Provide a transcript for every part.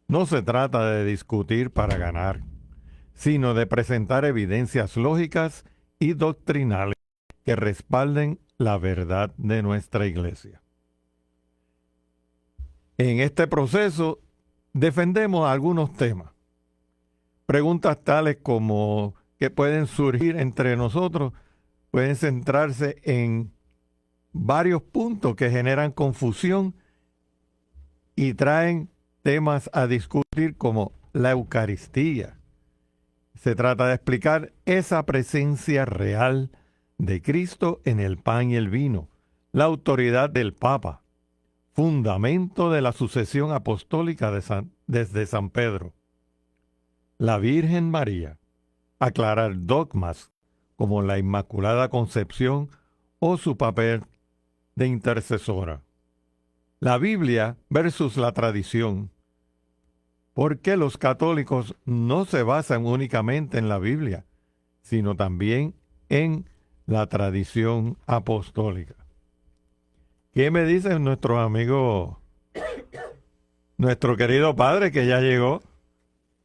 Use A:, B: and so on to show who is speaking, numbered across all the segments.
A: No se trata de discutir para ganar, sino de presentar evidencias lógicas y doctrinales que respalden la verdad de nuestra iglesia. En este proceso defendemos algunos temas. Preguntas tales como que pueden surgir entre nosotros pueden centrarse en varios puntos que generan confusión y traen temas a discutir como la Eucaristía. Se trata de explicar esa presencia real de Cristo en el pan y el vino, la autoridad del Papa, fundamento de la sucesión apostólica desde San Pedro, la Virgen María, aclarar dogmas como la Inmaculada Concepción o su papel de intercesora. La Biblia versus la tradición. ¿Por qué los católicos no se basan únicamente en la Biblia, sino también en la tradición apostólica? ¿Qué me dicen nuestros amigos, nuestro querido padre que ya llegó?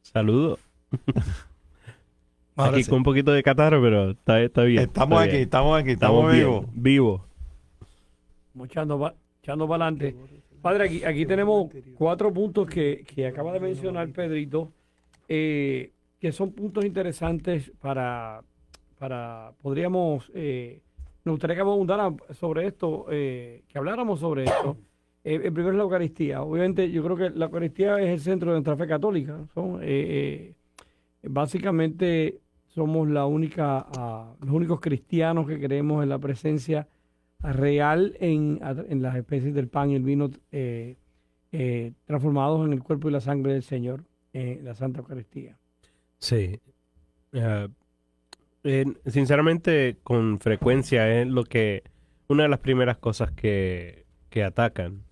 B: Saludos.
C: Ahora
B: Aquí
C: sí.
B: con un poquito de catarro, pero está bien.
A: Estamos
B: está
A: aquí,
B: bien.
A: estamos
B: bien,
A: vivos.
B: vivos.
C: Echando para adelante. Padre, aquí tenemos 4 puntos que acaba de mencionar Pedrito, que son puntos interesantes podríamos, nos gustaría que abundara sobre esto, que habláramos sobre esto. El primero es la Eucaristía. Obviamente, yo creo que la Eucaristía es el centro de nuestra fe católica. Básicamente, somos los únicos cristianos que creemos en la presencia real en las especies del pan y el vino transformados en el cuerpo y la sangre del Señor, la Santa Eucaristía.
B: Sí. Ah, sinceramente, con frecuencia es una de las primeras cosas que atacan.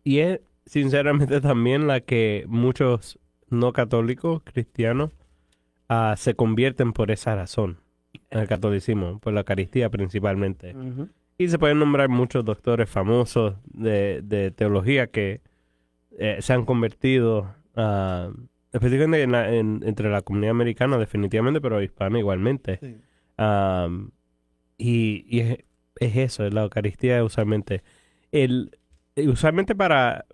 B: Y es sinceramente también la que muchos no católicos, cristianos, se convierten por esa razón, en el catolicismo, por la Eucaristía principalmente.
C: Ujú.
B: Y se pueden nombrar muchos doctores famosos de teología que se han convertido, específicamente entre la comunidad americana definitivamente, pero hispana igualmente.
A: Sí.
B: Y es eso, es la Eucaristía usualmente. Usualmente para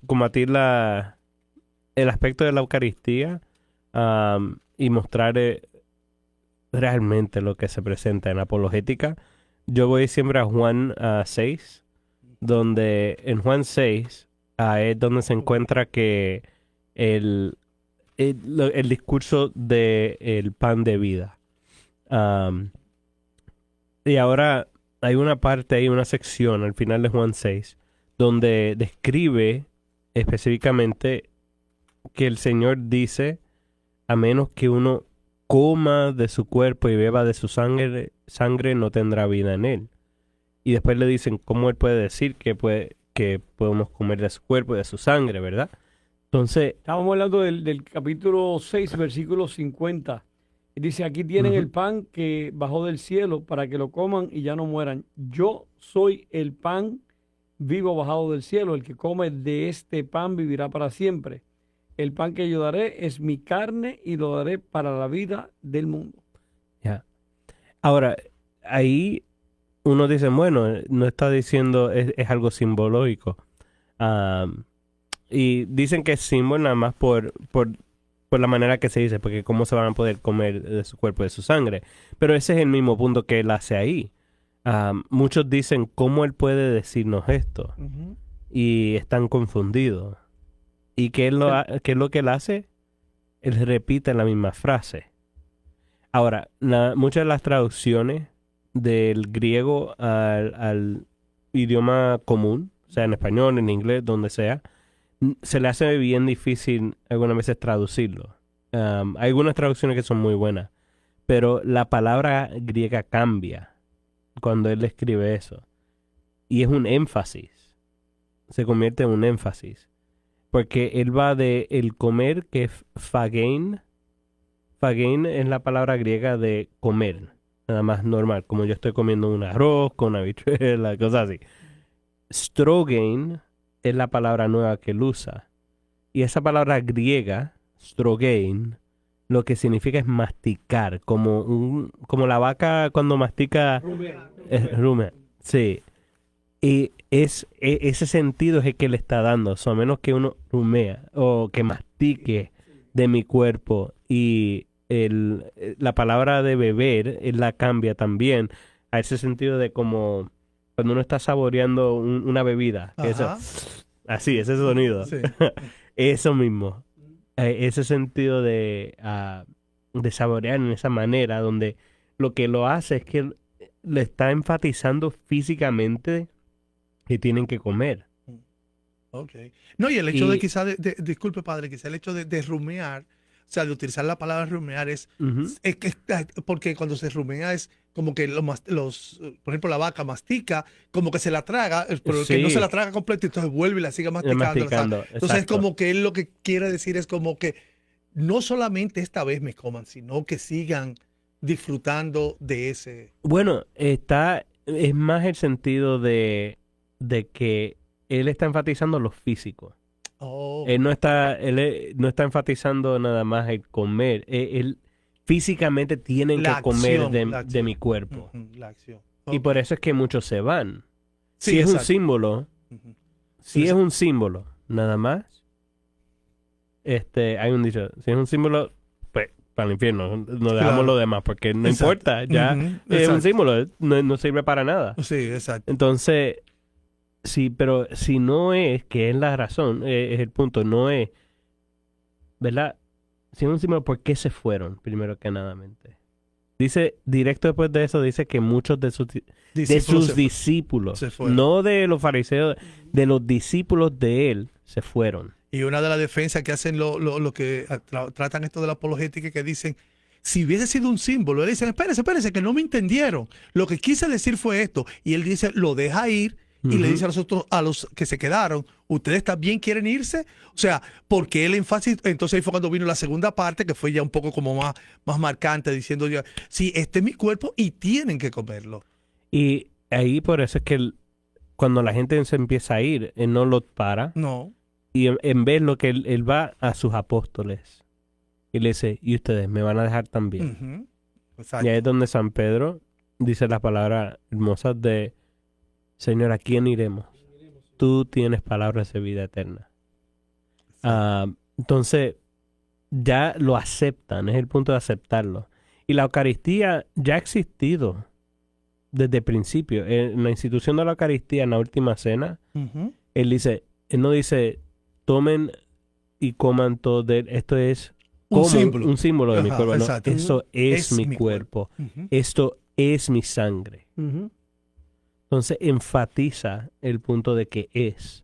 B: combatir el aspecto de la Eucaristía y mostrar realmente lo que se presenta en la apologética, yo voy siempre a Juan 6, donde en Juan 6 es donde se encuentra que el discurso del pan de vida. Y ahora hay una parte, hay una sección al final de Juan 6, donde describe específicamente que el Señor dice, a menos que uno coma de su cuerpo y beba de su sangre no tendrá vida en él. Y después le dicen cómo él puede decir que podemos comer de su cuerpo y de su sangre, ¿verdad? Entonces,
C: Estábamos hablando del capítulo 6, versículo 50. Y dice, aquí tienen
B: Ujú.
C: el pan que bajó del cielo para que lo coman y ya no mueran. Yo soy el pan vivo bajado del cielo. El que come de este pan vivirá para siempre. El pan que yo daré es mi carne y lo daré para la vida del mundo.
B: ya. Ahora, ahí uno dice, bueno, no está diciendo, es algo simbológico. Y dicen que es símbolo nada más por la manera que se dice, porque cómo se van a poder comer de su cuerpo y de su sangre. Pero ese es el mismo punto que él hace ahí. Muchos dicen, ¿cómo él puede decirnos esto?
C: Ujú.
B: Y están confundidos. ¿Y qué qué es lo que él hace? Él repite la misma frase. Ahora, muchas de las traducciones del griego al idioma común, o sea, en español, en inglés, donde sea, se le hace bien difícil algunas veces traducirlo. Hay algunas traducciones que son muy buenas, pero la palabra griega cambia cuando él escribe eso. Y es un énfasis. Se convierte en un énfasis. Porque él va de el comer, que es phagein. Phagein es la palabra griega de comer. Nada más normal, como yo estoy comiendo un arroz con habichuela, cosas así. Strogein es la palabra nueva que él usa. Y esa palabra griega, strogein, lo que significa es masticar, como la vaca cuando mastica rumen. Sí. Y ese sentido es el que le está dando, o sea, a menos que uno rumea o que mastique de mi cuerpo. Y la palabra de beber, él la cambia también a ese sentido de como cuando uno está saboreando una bebida. Que eso, así, ese sonido.
D: Sí.
B: Eso mismo. Ese sentido de saborear en esa manera, donde lo que lo hace es que le está enfatizando físicamente que tienen que comer.
D: Ok. No, y el hecho
B: Y-
D: de quizá, disculpe padre, quizá el hecho de rumear, o sea, de utilizar la palabra rumear es que porque cuando se rumea es como que por ejemplo, la vaca mastica, como que se la traga, pero que no
B: Sí.
D: se la traga completa, entonces vuelve y la sigue masticando.
B: Masticando,
D: Entonces es
B: exacto.
D: como que él lo que quiere decir es como que no solamente esta vez me coman, sino que sigan disfrutando de ese.
B: Bueno, es más el sentido de que él está enfatizando lo físico.
D: Oh,
B: Él no está enfatizando nada más el comer. Él físicamente tienen
D: La
B: que comer
D: acción, la
B: de
D: acción.
B: mi cuerpo.
D: la acción.
B: Y
D: Ok.
B: por eso es que muchos se van.
D: Sí,
B: Si es un
D: exacto.
B: símbolo,
D: Ujú.
B: si es un símbolo, nada más, hay un dicho, si es un símbolo, pues para el infierno, nos dejamos
D: Claro.
B: lo demás, porque no
D: Exacto.
B: importa, ya
D: Ujú,
B: es un
D: exacto.
B: símbolo, no sirve para nada.
D: Sí, exacto.
B: Entonces, sí, pero si no es, que es la razón, es el punto, no es, ¿verdad? Si es un símbolo, ¿por qué se fueron? Primero que nada mente. Dice, directo después de eso, dice que muchos de sus
D: Discípulos
B: discípulos,
D: se fueron.
B: no de los fariseos, de los discípulos de él, se fueron.
D: Y una de las defensas que hacen lo que tratan esto de la apologética, que dicen, si hubiese sido un símbolo, él dice, espérense, que no me entendieron. Lo que quise decir fue esto. Y él dice, lo deja ir y le
B: Ujú.
D: dice a los otros, a los que se quedaron, ¿ustedes también quieren irse? O sea, porque el énfasis, entonces ahí fue cuando vino la segunda parte, que fue ya un poco como más marcante, diciendo ya, sí, este es mi cuerpo y tienen que comerlo.
B: Y ahí por eso es que cuando la gente se empieza a ir, él no lo para.
D: No.
B: Y en vez lo que él va a sus apóstoles y le dice, y ustedes me van a dejar también.
D: Ujú.
B: Y
D: Exacto.
B: ahí es donde San Pedro dice las palabras hermosas de, Señor, ¿a quién iremos? Tú tienes palabras de vida eterna. Entonces, ya lo aceptan, es el punto de aceptarlo. Y la Eucaristía ya ha existido desde el principio. En la institución de la Eucaristía, en la última cena,
D: Ujú.
B: él no dice, tomen y coman todo de él. Esto es
D: Un símbolo.
B: un símbolo de mi
D: Ajá,
B: cuerpo. No,
D: exacto.
B: esto es mi
D: mi
B: cuerpo.
D: Ujú.
B: Esto es mi sangre.
C: Ujú.
B: Entonces enfatiza el punto de que es.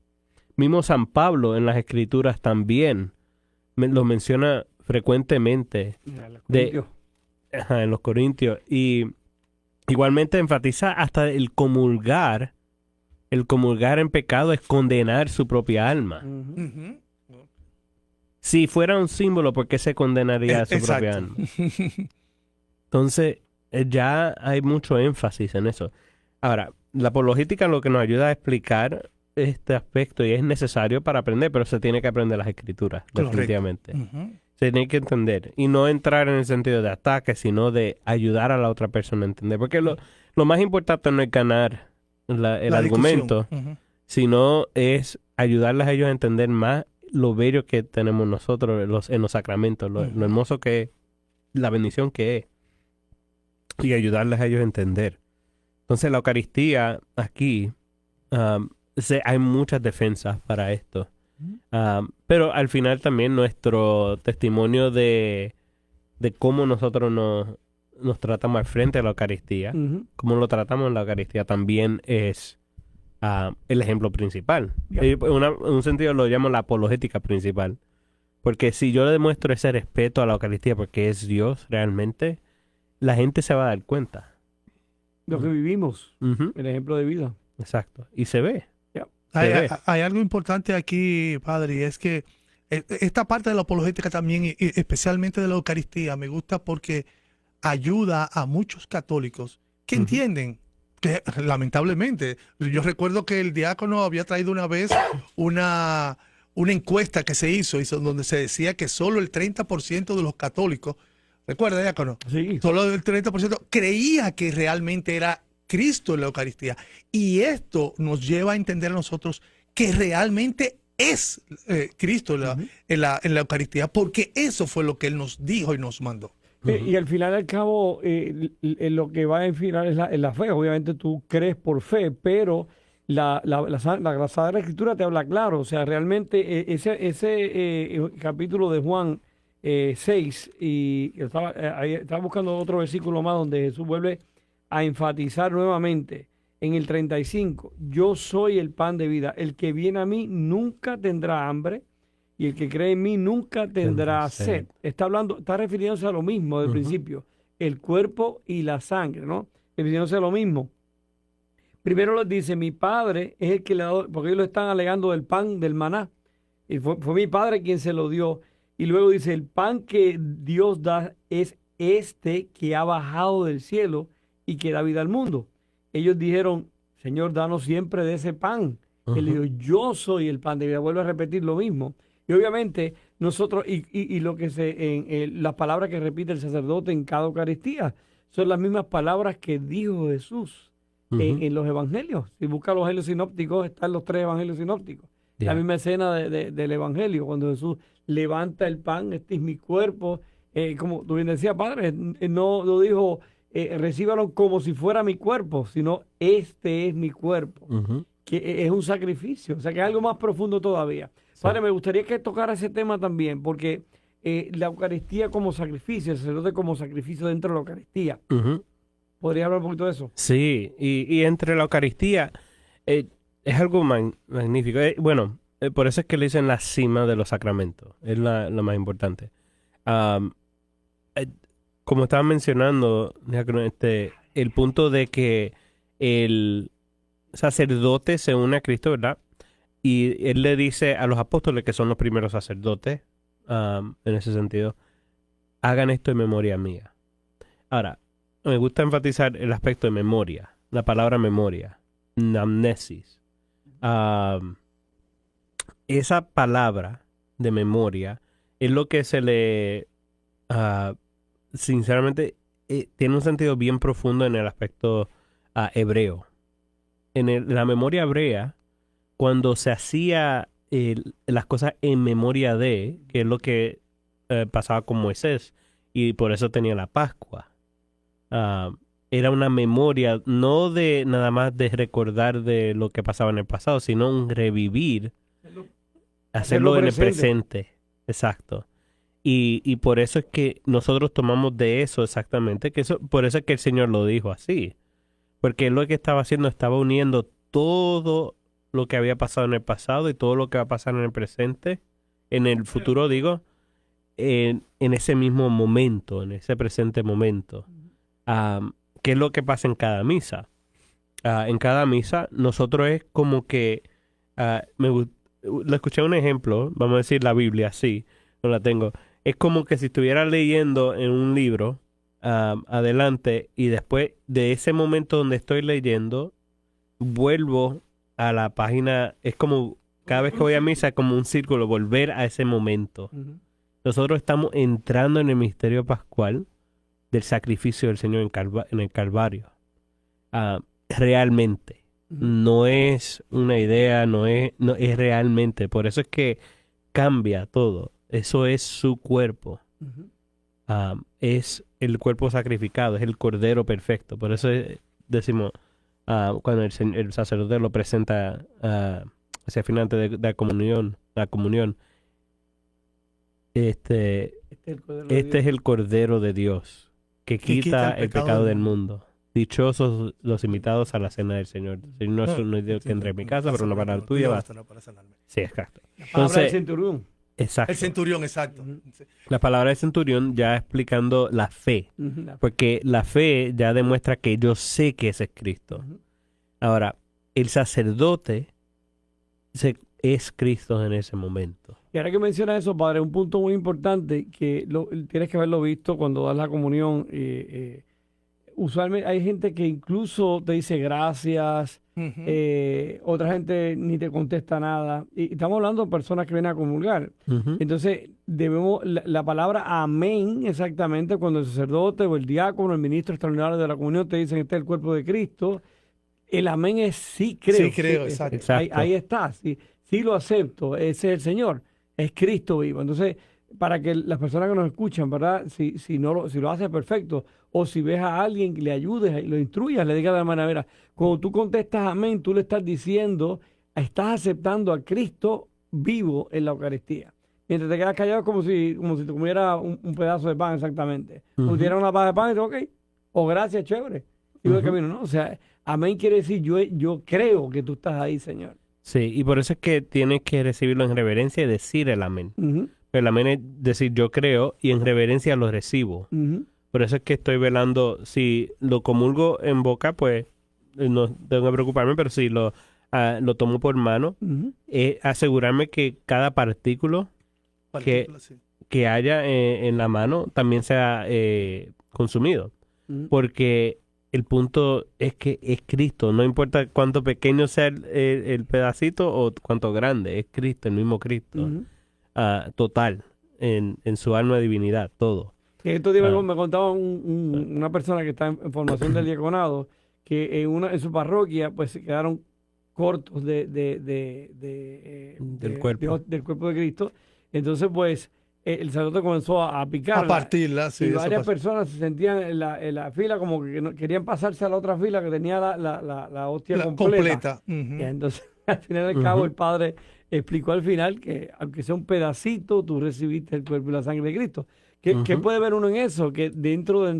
B: Mismo San Pablo en las Escrituras también lo menciona frecuentemente
C: Corintios.
B: en los Corintios. Y igualmente enfatiza hasta el comulgar. El comulgar en pecado es condenar su propia alma.
C: Ujú.
D: Ujú.
B: Si fuera un símbolo, ¿por qué se condenaría a su propia alma? Entonces, ya hay mucho énfasis en eso. Ahora, la apologética lo que nos ayuda a explicar este aspecto y es necesario para aprender, pero se tiene que aprender las escrituras,
D: Correcto.
B: definitivamente.
D: Ujú.
B: Se tiene que entender y no entrar en el sentido de ataque, sino de ayudar a la otra persona a entender. Porque lo más importante no es ganar el
D: La
B: argumento,
D: discusión. Ujú.
B: sino es ayudarles a ellos a entender más lo bello que tenemos nosotros en los sacramentos, lo
D: Ujú.
B: hermoso que es, la bendición que es, y ayudarles a ellos a entender. Entonces la Eucaristía aquí, hay muchas defensas para esto. Pero al final también nuestro testimonio de cómo nosotros nos tratamos al frente a la Eucaristía,
C: Ujú.
B: cómo lo tratamos en la Eucaristía, también es el ejemplo principal.
C: Ya.
B: Y en un sentido lo llamo la apologética principal. Porque si yo le demuestro ese respeto a la Eucaristía porque es Dios realmente, la gente se va a dar cuenta.
C: Lo que vivimos,
B: Ujú,
C: el ejemplo de vida.
B: exacto. Y se ve.
D: Hay,
B: Se ve.
D: hay algo importante aquí, padre, y es que esta parte de la apologética también, y especialmente de la Eucaristía, me gusta porque ayuda a muchos católicos que
B: Ujú.
D: entienden que, lamentablemente, yo recuerdo que el diácono había traído una vez una encuesta que se hizo donde se decía que solo el 30% de los católicos, recuerda, Diácono,
C: Sí.
D: solo el 30% creía que realmente era Cristo en la Eucaristía. Y esto nos lleva a entender a nosotros que realmente es Cristo en la Eucaristía, porque eso fue lo que Él nos dijo y nos mandó.
C: Y al final y al cabo, lo que va a final es la fe. Obviamente tú crees por fe, pero la Sagrada Escritura te habla claro. O sea, realmente ese capítulo de Juan 6, y estaba buscando otro versículo más donde Jesús vuelve a enfatizar nuevamente en el 35, yo soy el pan de vida. El que viene a mí nunca tendrá hambre, y el que cree en mí nunca tendrá sed. Está refiriéndose a lo mismo del principio, el cuerpo y la sangre, ¿no? Refiriéndose a lo mismo. Primero les dice, mi padre es el que le ha dado, porque ellos lo están alegando del pan, del maná, y fue mi padre quien se lo dio. Y luego dice, el pan que Dios da es este que ha bajado del cielo y que da vida al mundo. Ellos dijeron, Señor, danos siempre de ese pan. Él dijo, yo soy el pan de vida. Vuelve a repetir lo mismo. Y obviamente nosotros, y lo que las palabras que repite el sacerdote en cada Eucaristía, son las mismas palabras que dijo Jesús en los evangelios. Si busca los evangelios sinópticos, están los 3 evangelios sinópticos. La misma escena del evangelio, cuando Jesús levanta el pan, este es mi cuerpo. Como tú bien decías, Padre, no lo dijo, recíbalo como si fuera mi cuerpo, sino este es mi cuerpo, que es un sacrificio, o sea que es algo más profundo todavía. Padre, me gustaría que tocara ese tema también, porque la Eucaristía como sacrificio, el sacerdote como sacrificio dentro de la Eucaristía. ¿Podría hablar un poquito de eso?
B: Sí, y entre la Eucaristía es algo magnífico. Por eso es que le dicen la cima de los sacramentos, es la más importante. Como estaba mencionando, el punto de que el sacerdote se une a Cristo, ¿verdad? Y él le dice a los apóstoles, que son los primeros sacerdotes, en ese sentido, hagan esto en memoria mía. Ahora, me gusta enfatizar el aspecto de memoria, la palabra memoria, amnesis. Esa palabra de memoria es lo que se le, sinceramente, tiene un sentido bien profundo en el aspecto hebreo. En la memoria hebrea, cuando se hacía las cosas en memoria de, que es lo que pasaba con Moisés, y por eso tenía la Pascua. Era una memoria, no de nada más de recordar de lo que pasaba en el pasado, sino un revivir, hacerlo en el presente. Exacto. Y por eso es que nosotros tomamos de eso exactamente, por eso es que el Señor lo dijo así. Porque lo que estaba haciendo, estaba uniendo todo lo que había pasado en el pasado y todo lo que va a pasar en el presente, en el futuro digo, en ese mismo momento, en ese presente momento. ¿Qué es lo que pasa en cada misa? En cada misa nosotros es como que, le escuché un ejemplo, vamos a decir la Biblia, así, no la tengo. Es como que si estuviera leyendo en un libro adelante y después de ese momento donde estoy leyendo, vuelvo a la página. Es como cada vez que voy a misa, es como un círculo, volver a ese momento. Nosotros estamos entrando en el misterio pascual del sacrificio del Señor en el Calvario. Realmente. No es una idea, no es realmente. Por eso es que cambia todo. Eso es su cuerpo. Es el cuerpo sacrificado, es el cordero perfecto. Por eso decimos, cuando el sacerdote lo presenta hacia el final de la comunión, este es el cordero de Dios que quita el pecado del mundo. Dichosos los invitados a la cena del Señor. El Señor no es Dios que entre en mi casa, pero no para la tuya. Sí, exacto.
C: Entonces, el centurión.
B: Exacto.
D: El centurión, exacto.
B: La palabra de centurión ya explicando la fe. Porque la fe ya demuestra que yo sé que ese es Cristo. Ahora, el sacerdote es Cristo en ese momento.
C: Y ahora que mencionas eso, padre, un punto muy importante que tienes que haberlo visto cuando das la comunión. Usualmente hay gente que incluso te dice gracias,
D: Ujú.
C: Otra gente ni te contesta nada. Y estamos hablando de personas que vienen a comulgar.
B: Ujú.
C: Entonces, la palabra amén, exactamente, cuando el sacerdote o el diácono, el ministro extraordinario de la comunión te dicen este es el cuerpo de Cristo, el amén es sí creo.
D: Sí, creo, exacto.
B: Exacto.
C: Ahí está, sí lo acepto, ese es el Señor, es Cristo vivo. Entonces, para que las personas que nos escuchan, ¿verdad? Si lo hace perfecto, o si ves a alguien que le ayudes, lo instruyas, le digas de la manera, cuando tú contestas amén, tú le estás diciendo, estás aceptando a Cristo vivo en la Eucaristía. Mientras te quedas callado es como si te comiera un pedazo de pan exactamente. Como si tuvieras una barra de pan y dices, ok, o gracias, chévere. Sigo el camino, ¿no? O sea, amén quiere decir yo creo que tú estás ahí, Señor.
B: Sí, y por eso es que tienes que recibirlo en reverencia y decir el amén.
C: Ujú,
B: El amén es decir yo creo y en reverencia lo recibo.
C: ujú.
B: Por eso es que estoy velando, si lo comulgo en boca, pues no tengo que preocuparme, pero si lo tomo por mano,
C: Ujú.
B: asegurarme que cada partículo
D: Partícula, sí.
B: que haya en la mano también sea consumido.
C: Ujú.
B: Porque el punto es que es Cristo, no importa cuánto pequeño sea el pedacito o cuánto grande, es Cristo, el mismo Cristo,
C: Ujú.
B: total, en su alma de divinidad, todo.
C: Que estos días
B: Ah.
C: me contaba una persona que está en formación del diaconado que en su parroquia pues se quedaron cortos
B: Del cuerpo.
C: del cuerpo de Cristo. Entonces pues el sacerdote comenzó a
D: A
C: picarla
D: partirla, sí.
C: y
D: eso
C: varias
D: pasa.
C: personas se sentían en la fila como que querían pasarse a la otra fila que tenía la hostia
D: La
C: completa.
D: completa. Ujú.
C: Y entonces al final del cabo
B: Ujú.
C: el padre explicó al final que aunque sea un pedacito, tú recibiste el cuerpo y la sangre de Cristo. ¿Qué
B: Ujú.
C: puede ver uno en eso? Que dentro de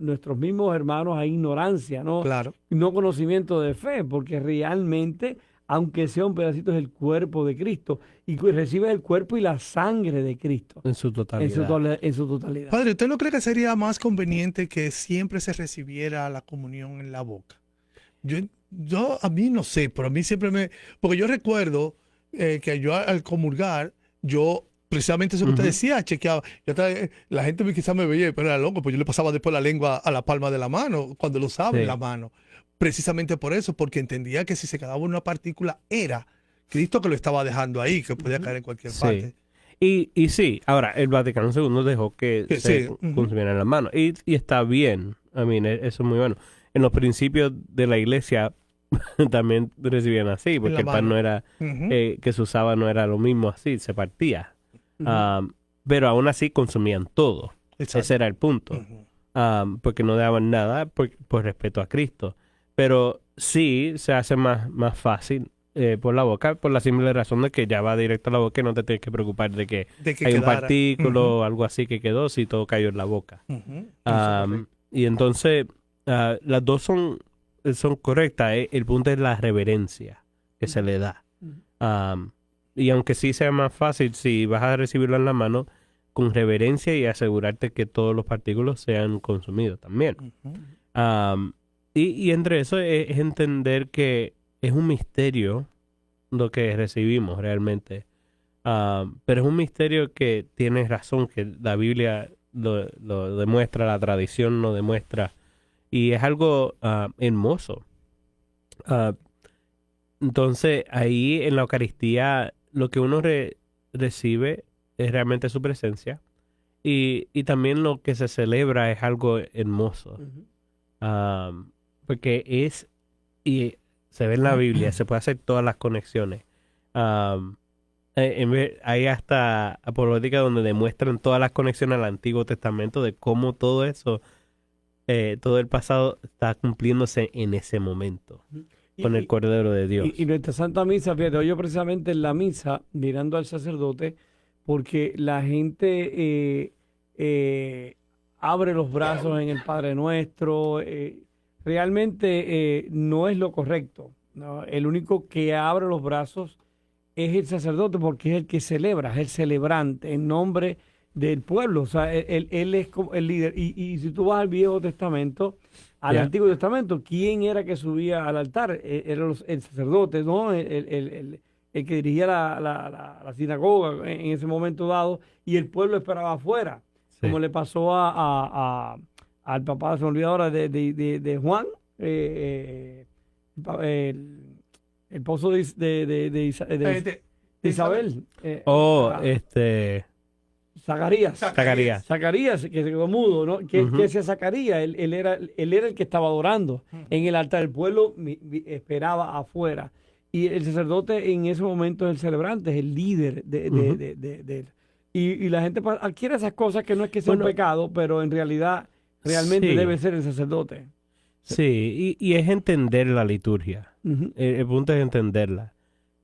C: nuestros mismos hermanos hay ignorancia, ¿no?
D: Claro.
C: No conocimiento de fe, porque realmente, aunque sea un pedacito, es el cuerpo de Cristo. Y recibes el cuerpo y la sangre de Cristo
B: En su
C: en
B: totalidad.
C: en su totalidad.
D: Padre, ¿usted no cree que sería más conveniente que siempre se recibiera la comunión en la boca? A mí no sé, pero a mí siempre porque yo recuerdo que yo al comulgar, yo precisamente eso que usted
B: Ujú.
D: decía, chequeaba. La gente quizás me veía, pero era loco, pues yo le pasaba después la lengua a la palma de la mano, cuando lo usaba en
B: Sí.
D: la mano. Precisamente por eso, porque entendía que si se quedaba una partícula era Cristo que lo estaba dejando ahí, que podía caer en cualquier
B: Sí.
D: parte.
B: Y sí, ahora el Vaticano II dejó que
D: Que
B: se
D: sí, ujú.
B: consumiera en las manos. Y está bien. Eso es muy bueno. En los principios de la iglesia también recibían así, porque
D: la
B: el pan
D: mano.
B: no era
D: Ujú.
B: que se usaba, no era lo mismo así, se partía.
C: Ujú.
B: Pero aún así consumían todo.
D: Exacto.
B: Ese era el punto.
D: Ujú.
B: Porque no daban nada por respeto a Cristo. Pero sí se hace más fácil por la boca, por la simple razón de que ya va directo a la boca y no te tienes que preocupar de que
D: De que
B: hay un
D: quedara.
B: partículo o algo así que quedó si todo cayó en la boca.
D: Ujú. Eso es
B: Am,
D: correcto.
B: y entonces las dos son correctas. El punto es la reverencia que se le da.
C: Ujú.
B: Y aunque sí sea más fácil, si vas a recibirlo en la mano, con reverencia y asegurarte que todos los partículos sean consumidos también.
D: Ujú.
B: Y entre eso es entender que es un misterio lo que recibimos realmente. Pero es un misterio que tienes razón, que la Biblia lo demuestra, la tradición lo demuestra. Y es algo hermoso. Ah, entonces, ahí en la Eucaristía, lo que uno recibe es realmente su presencia. Y también lo que se celebra es algo hermoso.
C: Ujú.
B: Porque y se ve en la Biblia, se puede hacer todas las conexiones. Hay hasta apologética donde demuestran todas las conexiones al Antiguo Testamento de cómo todo eso, todo el pasado está cumpliéndose en ese momento, con el Cordero de Dios.
C: Y nuestra Santa Misa, fíjate, hoy yo precisamente en la misa, mirando al sacerdote, porque la gente abre los brazos en el Padre Nuestro, realmente no es lo correcto, ¿no? El único que abre los brazos es el sacerdote porque es el que celebra, es el celebrante en nombre del pueblo, o sea, él es como el líder. Y si tú vas al Viejo Testamento, al
B: Ya.
C: Antiguo Testamento, ¿quién era que subía al altar? Era el sacerdote, ¿no? El que dirigía la sinagoga en ese momento dado, y el pueblo esperaba afuera,
B: Sí.
C: como le pasó al papá, se me olvida ahora, de Juan, el esposo de Isabel. Zacarías. Zacarías, que se quedó mudo, ¿no? ¿Qué hacía Zacarías? Él era el que estaba adorando en el altar. El pueblo esperaba afuera. Y el sacerdote en ese momento es el celebrante, es el líder de y la gente adquiere esas cosas que no es que sea un pecado, pero en realmente debe ser el sacerdote.
B: Sí, y es entender la liturgia. El punto es entenderla.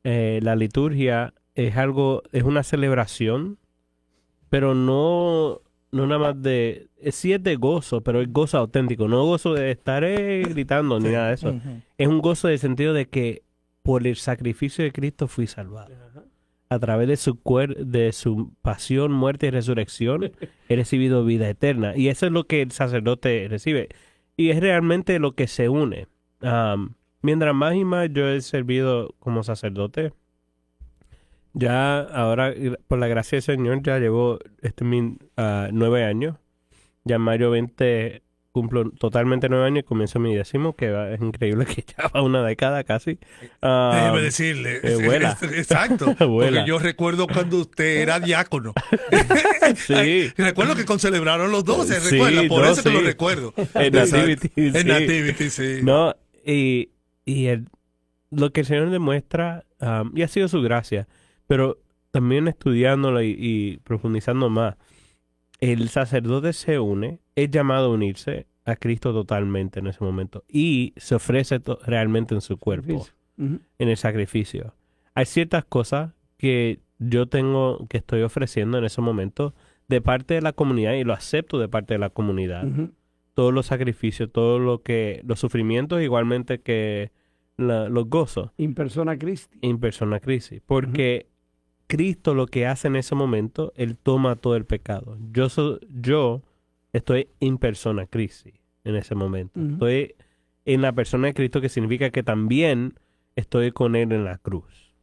B: La liturgia es una celebración, pero no nada más sí es de gozo, pero es gozo auténtico, no gozo de estar gritando ni nada de eso. Es un gozo de sentido de que por el sacrificio de Cristo fui salvado. A través de su pasión, muerte y resurrección, he recibido vida eterna. Y eso es lo que el sacerdote recibe. Y es realmente lo que se une. Mientras más y más yo he servido como sacerdote, ya ahora, por la gracia del Señor, ya llevo 9 años. Ya en mayo 20 cumplo totalmente 9 años y comienzo mi 10º, que es increíble que ya va una década casi.
D: Déjeme decirle.
B: Vuela.
D: Exacto. Porque yo recuerdo cuando usted era diácono.
B: Sí.
D: Recuerdo que celebraron los 12, recuerda, por eso te lo recuerdo.
B: En Nativity.
D: En Nativity, sí.
B: No, y lo que el Señor demuestra, y ha sido su gracia, pero también estudiándolo y profundizando más, el sacerdote se une, es llamado a unirse a Cristo totalmente en ese momento y se ofrece realmente en su cuerpo, en el sacrificio. Hay ciertas cosas que yo estoy ofreciendo en ese momento de parte de la comunidad y lo acepto de parte de la comunidad. Todos los sacrificios, los sufrimientos, igualmente que los gozos.
C: In persona Christi.
B: Porque Cristo lo que hace en ese momento, Él toma todo el pecado. Yo estoy in persona Christi en ese momento. Estoy en la persona de Cristo, que significa que también estoy con Él en la cruz.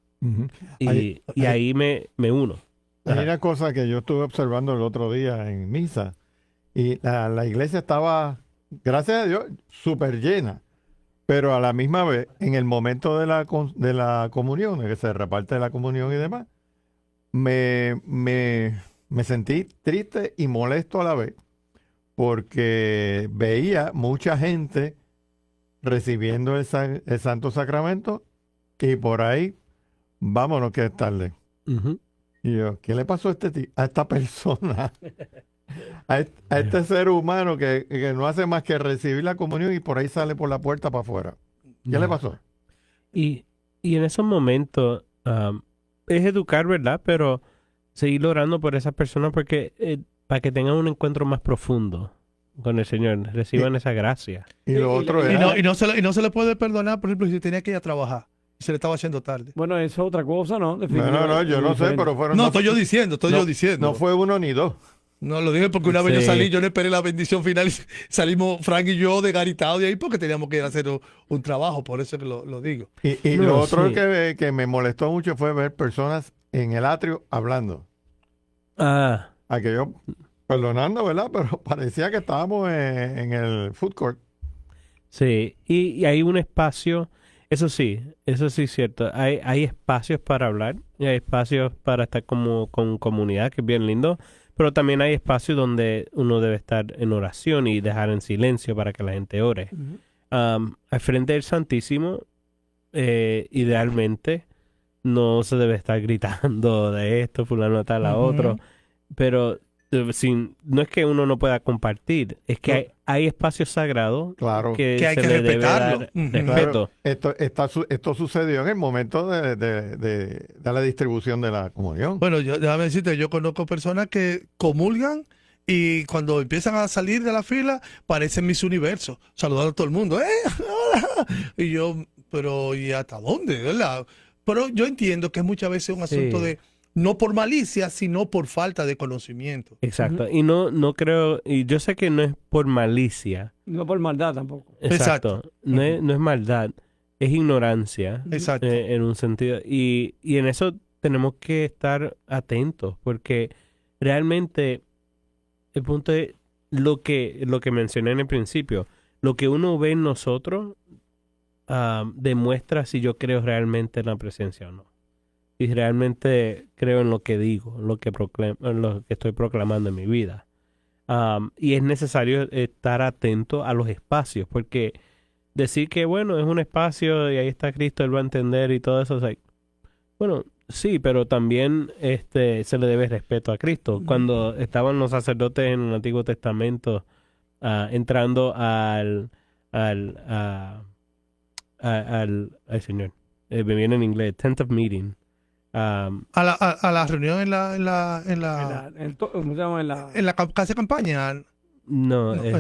B: Y ahí me uno.
A: Hay una cosa que yo estuve observando el otro día en misa, y la iglesia estaba, gracias a Dios, súper llena. Pero a la misma vez, en el momento de la comunión, en que se reparte la comunión y demás, me sentí triste y molesto a la vez, porque veía mucha gente recibiendo el Santo Sacramento y por ahí, vámonos que es tarde. Y yo, ¿qué le pasó a esta persona? A este ser humano que no hace más que recibir la comunión y por ahí sale por la puerta para afuera. ¿Qué le pasó?
B: Y en esos momentos es educar, ¿verdad? Pero seguir orando por esas personas porque para que tengan un encuentro más profundo con el Señor, reciban esa gracia.
A: Y lo otro es...
D: Y no se le puede perdonar, por ejemplo, si tenía que ir a trabajar y se le estaba haciendo tarde.
C: Bueno, eso es otra cosa, ¿no?
A: No, yo no sé, pero fueron...
D: No, estoy yo diciendo.
A: No fue uno ni dos.
D: No, lo dije porque una vez yo salí, yo no esperé la bendición final y salimos Frank y yo de garitado de ahí porque teníamos que ir a hacer un trabajo, por eso que lo digo.
A: Y lo otro que me molestó mucho fue ver personas en el atrio hablando. Aquello, perdonando, ¿verdad? Pero parecía que estábamos en el food court.
B: Sí, y hay un espacio, eso sí es cierto, hay espacios para hablar y hay espacios para estar como con comunidad, que es bien lindo. Pero también hay espacios donde uno debe estar en oración y dejar en silencio para que la gente ore. Al frente del Santísimo, idealmente, no se debe estar gritando de esto, fulano tal, a otro. Pero no es que uno no pueda compartir, es que hay espacios sagrados que
D: hay
B: se
D: que
B: le debe
D: respetarlo.
B: dar respeto.
A: Claro, esto sucedió en el momento de la distribución de la comunión.
D: Bueno, déjame decirte, yo conozco personas que comulgan y cuando empiezan a salir de la fila parecen Miss Universo, saludando a todo el mundo. Hola. Y yo, pero ¿y hasta dónde? ¿Verdad? Pero yo entiendo que muchas veces es un asunto de no por malicia, sino por falta de conocimiento.
B: Exacto. Y no creo, y yo sé que no es por malicia.
C: No por maldad tampoco.
B: Exacto. No es maldad, es ignorancia.
D: Exacto.
B: En un sentido. Y en eso tenemos que estar atentos, porque realmente el punto es lo que mencioné en el principio. Lo que uno ve en nosotros demuestra si yo creo realmente en la presencia o no. Si realmente creo en lo que digo, en lo que estoy proclamando en mi vida. Y es necesario estar atento a los espacios, porque decir que, bueno, es un espacio y ahí está Cristo, Él va a entender y todo eso, o sea, bueno, sí, pero también se le debe respeto a Cristo. Cuando estaban los sacerdotes en el Antiguo Testamento entrando ay, señor, me viene en inglés, tent of meeting.
D: A la reunión
C: ¿Cómo se llama?
D: en la casa de campaña,
B: No,
D: No,
B: en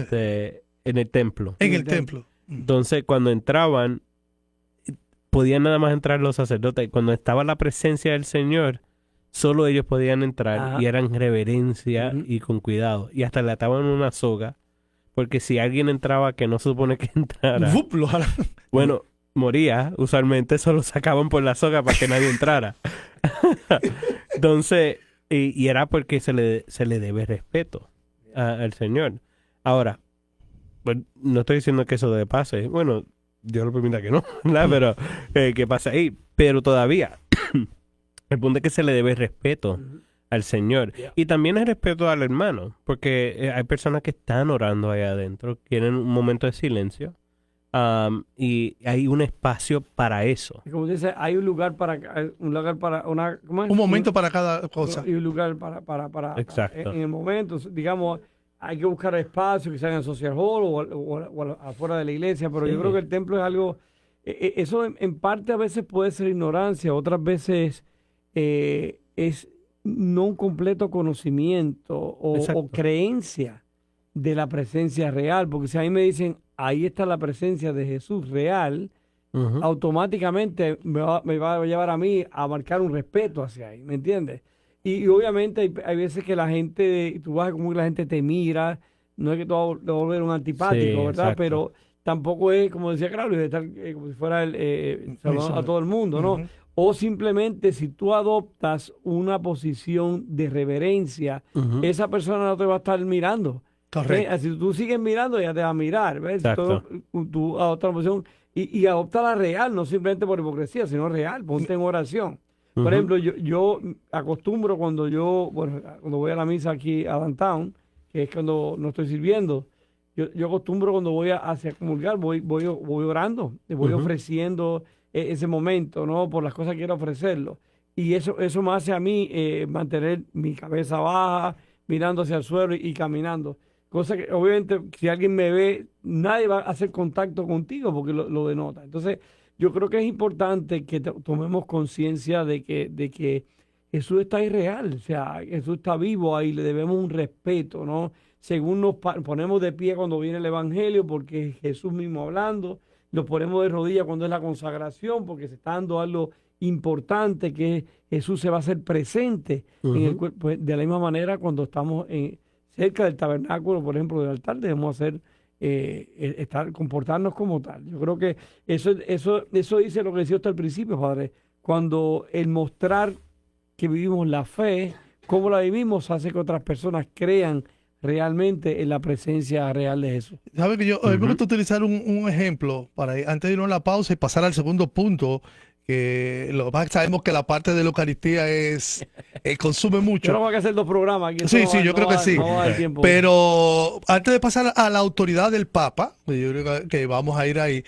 B: el templo.
D: en el templo.
B: Entonces, cuando entraban, podían nada más entrar los sacerdotes. Cuando estaba la presencia del Señor, solo ellos podían entrar.
C: Ajá.
B: Y eran reverencia
C: Ujú.
B: y con cuidado. Y hasta le ataban una soga, porque si alguien entraba que no se supone que entrara,
D: ¡Vup!
B: bueno, moría. Usualmente solo sacaban por la soga para que nadie entrara. Entonces, y era porque se le debe respeto al Señor. Ahora, pues, no estoy diciendo que eso de pase. Bueno, Dios lo permita que no, ¿verdad? Pero que pase ahí. Pero todavía, el punto es que se le debe respeto
C: Ujú.
B: al Señor.
C: Yeah.
B: Y también el respeto al hermano, porque hay personas que están orando allá adentro, quieren un momento de silencio, y hay un espacio para eso.
C: Y como dice, hay un lugar para una, ¿cómo es?
D: Un momento para cada cosa.
C: Y un lugar para
B: Exacto.
C: en el momento, digamos, hay que buscar espacios, quizás en el social hall o afuera de la iglesia, pero
B: Sí.
C: yo creo que el templo es algo, eso en parte a veces puede ser ignorancia, otras veces es no un completo conocimiento o
B: Exacto.
C: creencia de la presencia real, porque si a mí me dicen, ahí está la presencia de Jesús real,
B: Ujú.
C: automáticamente me va a llevar a mí a marcar un respeto hacia ahí, ¿me entiendes? Y obviamente hay veces que la gente, tú vas a como que la gente te mira, no es que tú vas a volver un antipático,
B: Sí,
C: ¿verdad?
B: exacto.
C: Pero tampoco es, como decía Claudio, de estar como si fuera saludando a todo el mundo, ¿no?
D: Ujú.
C: O simplemente si tú adoptas una posición de reverencia,
B: Ujú.
C: esa persona no te va a estar mirando.
D: Correcto.
C: Si tú sigues mirando, ella te va a mirar, ¿ves?
B: Exacto.
C: Tú adoptas una posición y adopta la real, no simplemente por hipocresía, sino real, ponte en oración. Por
B: Ujú.
C: ejemplo, yo acostumbro cuando voy a la misa aquí a Downtown, que es cuando no estoy sirviendo, yo acostumbro cuando voy hacia comulgar, voy orando, voy
B: Ujú.
C: ofreciendo ese momento, ¿no? Por las cosas que quiero ofrecerlo. Y eso me hace a mí mantener mi cabeza baja, mirando hacia el suelo y caminando. Cosa que obviamente si alguien me ve, nadie va a hacer contacto contigo porque lo denota. Entonces, yo creo que es importante que tomemos conciencia de que Jesús está irreal, o sea, Jesús está vivo ahí, le debemos un respeto, ¿no? Según nos ponemos de pie cuando viene el Evangelio, porque es Jesús mismo hablando, nos ponemos de rodillas cuando es la consagración, porque se está dando algo importante, que Jesús se va a hacer presente en el
B: Ujú.
C: cuerpo. Pues, de la misma manera, cuando estamos cerca del tabernáculo, por ejemplo, del altar, debemos hacer comportarnos como tal. Yo creo que eso dice lo que decía hasta el principio, Padre. Cuando el mostrar que vivimos la fe, cómo la vivimos, hace que otras personas crean realmente en la presencia real de Jesús.
D: ¿Sabes que a mí me
B: Ujú.
D: gusta utilizar un ejemplo para antes de irnos a la pausa y pasar al segundo punto? Que lo que pasa es que sabemos que la parte de la Eucaristía consume
C: Yo
D: mucho.
C: no voy a hacer 2 programas aquí.
D: Sí, sí, yo creo que sí.
C: No va a dar tiempo.
D: Pero antes de pasar a la autoridad del Papa, yo creo que vamos a ir ahí.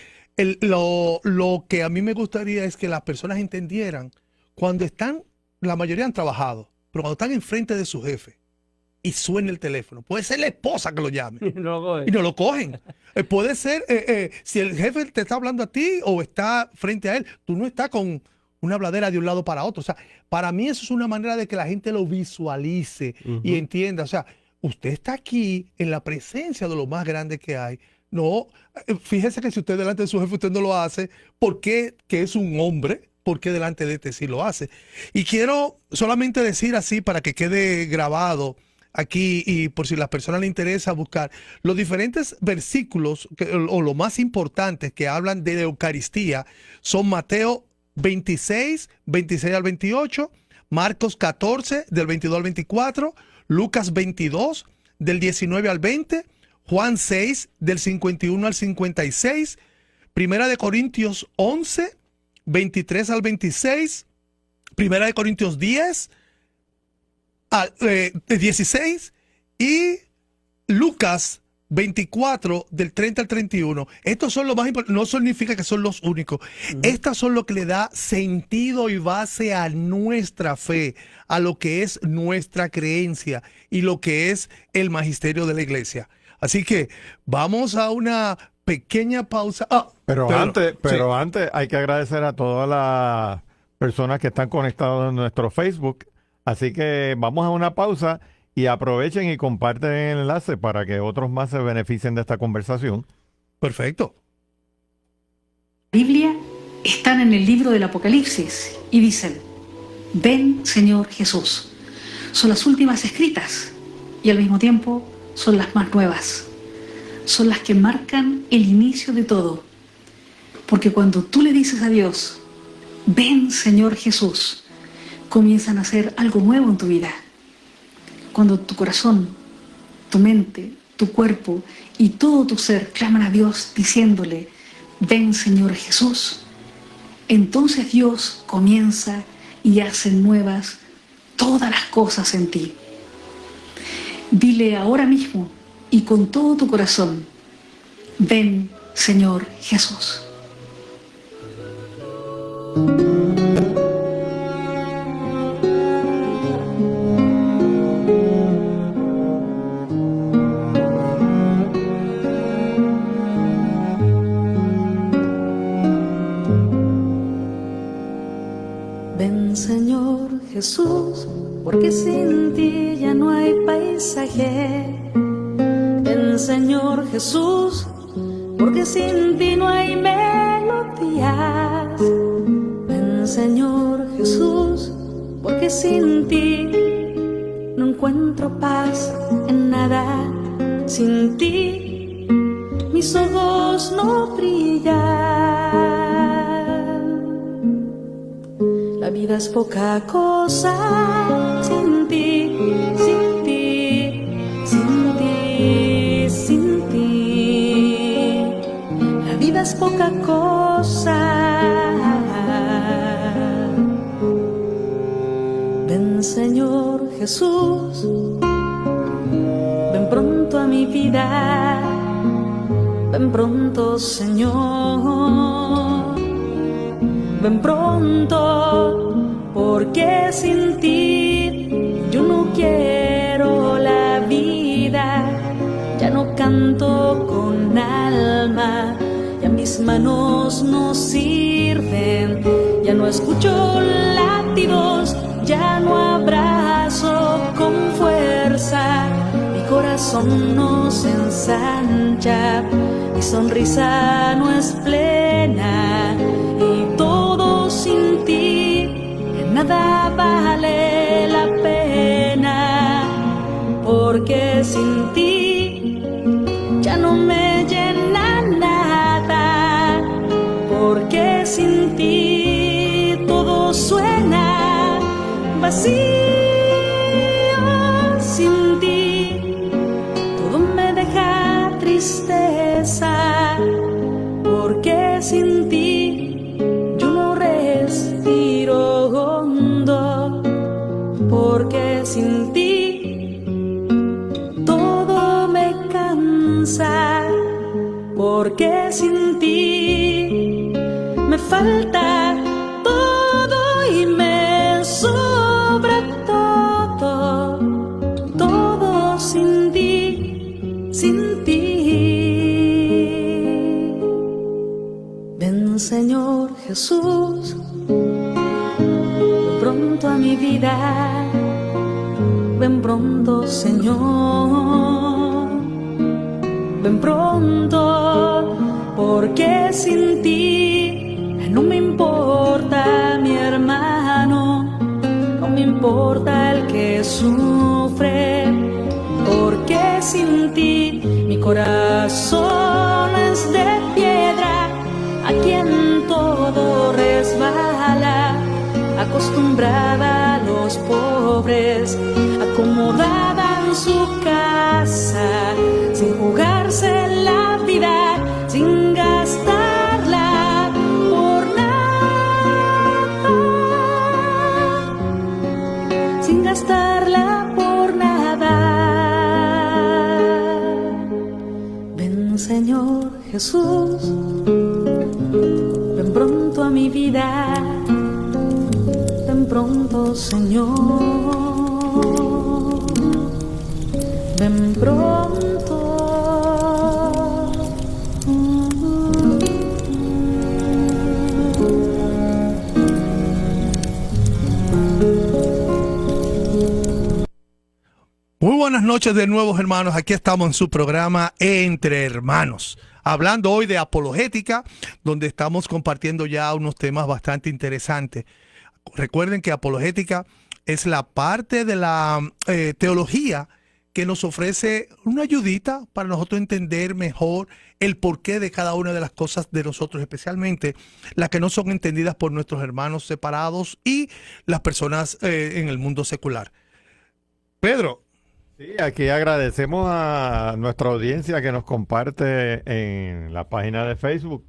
D: Lo que a mí me gustaría es que las personas entendieran cuando están, la mayoría han trabajado, pero cuando están enfrente de su jefe y suena el teléfono, puede ser la esposa que lo llame
C: No lo coge.
D: y no lo cogen. Puede ser, si el jefe te está hablando a ti o está frente a él, tú no estás con una habladera de un lado para otro. O sea, para mí eso es una manera de que la gente lo visualice y
B: Ujú.
D: entienda. O sea, usted está aquí en la presencia de lo más grande que hay. No, fíjese que si usted delante de su jefe usted no lo hace, ¿por qué que es un hombre? ¿Por qué delante de este sí lo hace? Y quiero solamente decir así para que quede grabado aquí y por si a las personas les interesa buscar los diferentes versículos o lo más importantes que hablan de la Eucaristía son Mateo 26, 26 al 28, Marcos 14, del 22 al 24, Lucas 22, del 19 al 20, Juan 6, del 51 al 56, Primera de Corintios 11, 23 al 26, Primera de Corintios 10, 16 y Lucas 24 del 30 al 31. Estos son los más importantes, no significa que son los únicos. Estas son lo que le da sentido y base a nuestra fe, a lo que es nuestra creencia y lo que es el magisterio de la iglesia. Así que vamos a una pequeña pausa.
A: Pero antes hay que agradecer a todas las personas que están conectadas en nuestro Facebook. Así que vamos a una pausa y aprovechen y comparten el enlace para que otros más se beneficien de esta conversación.
D: Perfecto.
E: La Biblia están en el libro del Apocalipsis y dicen: ven, Señor Jesús. Son las últimas escritas y al mismo tiempo son las más nuevas. Son las que marcan el inicio de todo. Porque cuando tú le dices a Dios, ven, Señor Jesús, comienzan a hacer algo nuevo en tu vida. Cuando tu corazón, tu mente, tu cuerpo y todo tu ser claman a Dios diciéndole, ven, Señor Jesús, entonces Dios comienza y hace nuevas todas las cosas en ti. Dile ahora mismo y con todo tu corazón, ven, Señor Jesús.
F: Ven, Señor Jesús, porque sin ti ya no hay paisaje. Ven, Señor Jesús, porque sin ti no hay melodías. Ven, Señor Jesús, porque sin ti no encuentro paz en nada. Sin ti mis ojos no brillan. La vida es poca cosa sin ti, sin ti, sin ti, sin ti. La vida es poca cosa. Ven, Señor Jesús, ven pronto a mi vida, ven pronto, Señor, ven pronto, porque sin ti yo no quiero la vida, ya no canto con alma, ya mis manos no sirven, ya no escucho latidos, ya no abrazo con fuerza, mi corazón no se ensancha, mi sonrisa no es plena, y todo sin ti, en nada vale la pena, porque sin ti ya no me llena nada, porque sin ti todo suena vacío, sin ti todo me deja tristeza, porque sin ti yo no respiro hondo, porque sin ti todo me cansa, porque sin ti me falta todo y me sobra todo, todo sin ti, sin ti. Ven, Señor Jesús, ven pronto a mi vida, ven pronto, Señor, ven pronto, porque sin ti no me importa mi hermano, no me importa el que sufre, porque sin ti mi corazón es de piedra, a quien todo resbala, acostumbrada a los pobres, acomodada en su casa, sin jugarse la vida, sin gastar Jesús, ven pronto a mi vida, ven pronto, Señor, ven pronto.
D: Muy buenas noches de nuevo, hermanos. Aquí estamos en su programa Entre Hermanos, hablando hoy de apologética, donde estamos compartiendo ya unos temas bastante interesantes. Recuerden que apologética es la parte de la teología que nos ofrece una ayudita para nosotros entender mejor el porqué de cada una de las cosas de nosotros, especialmente las que no son entendidas por nuestros hermanos separados y las personas en el mundo secular. Pedro.
A: Sí, aquí agradecemos a nuestra audiencia que nos comparte en la página de Facebook,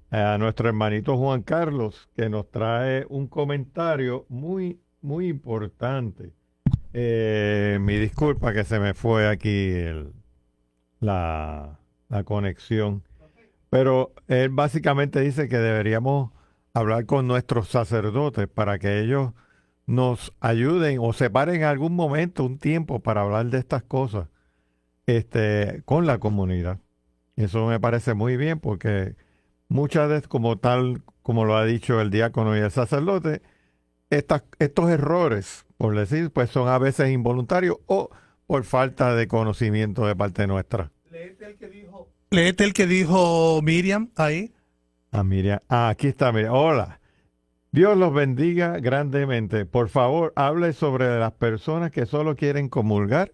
A: a nuestro hermanito Juan Carlos, que nos trae un comentario muy, muy importante. Mi disculpa que se me fue aquí la conexión, pero él básicamente dice que deberíamos hablar con nuestros sacerdotes para que ellos nos ayuden o separen en algún momento un tiempo para hablar de estas cosas con la comunidad. Eso me parece muy bien porque muchas veces, como lo ha dicho el diácono y el sacerdote, estos errores, por decir, pues son a veces involuntarios o por falta de conocimiento de parte nuestra.
D: Léete el que dijo Miriam ahí.
A: Miriam. Aquí está Miriam. Hola. Dios los bendiga grandemente. Por favor, hable sobre las personas que solo quieren comulgar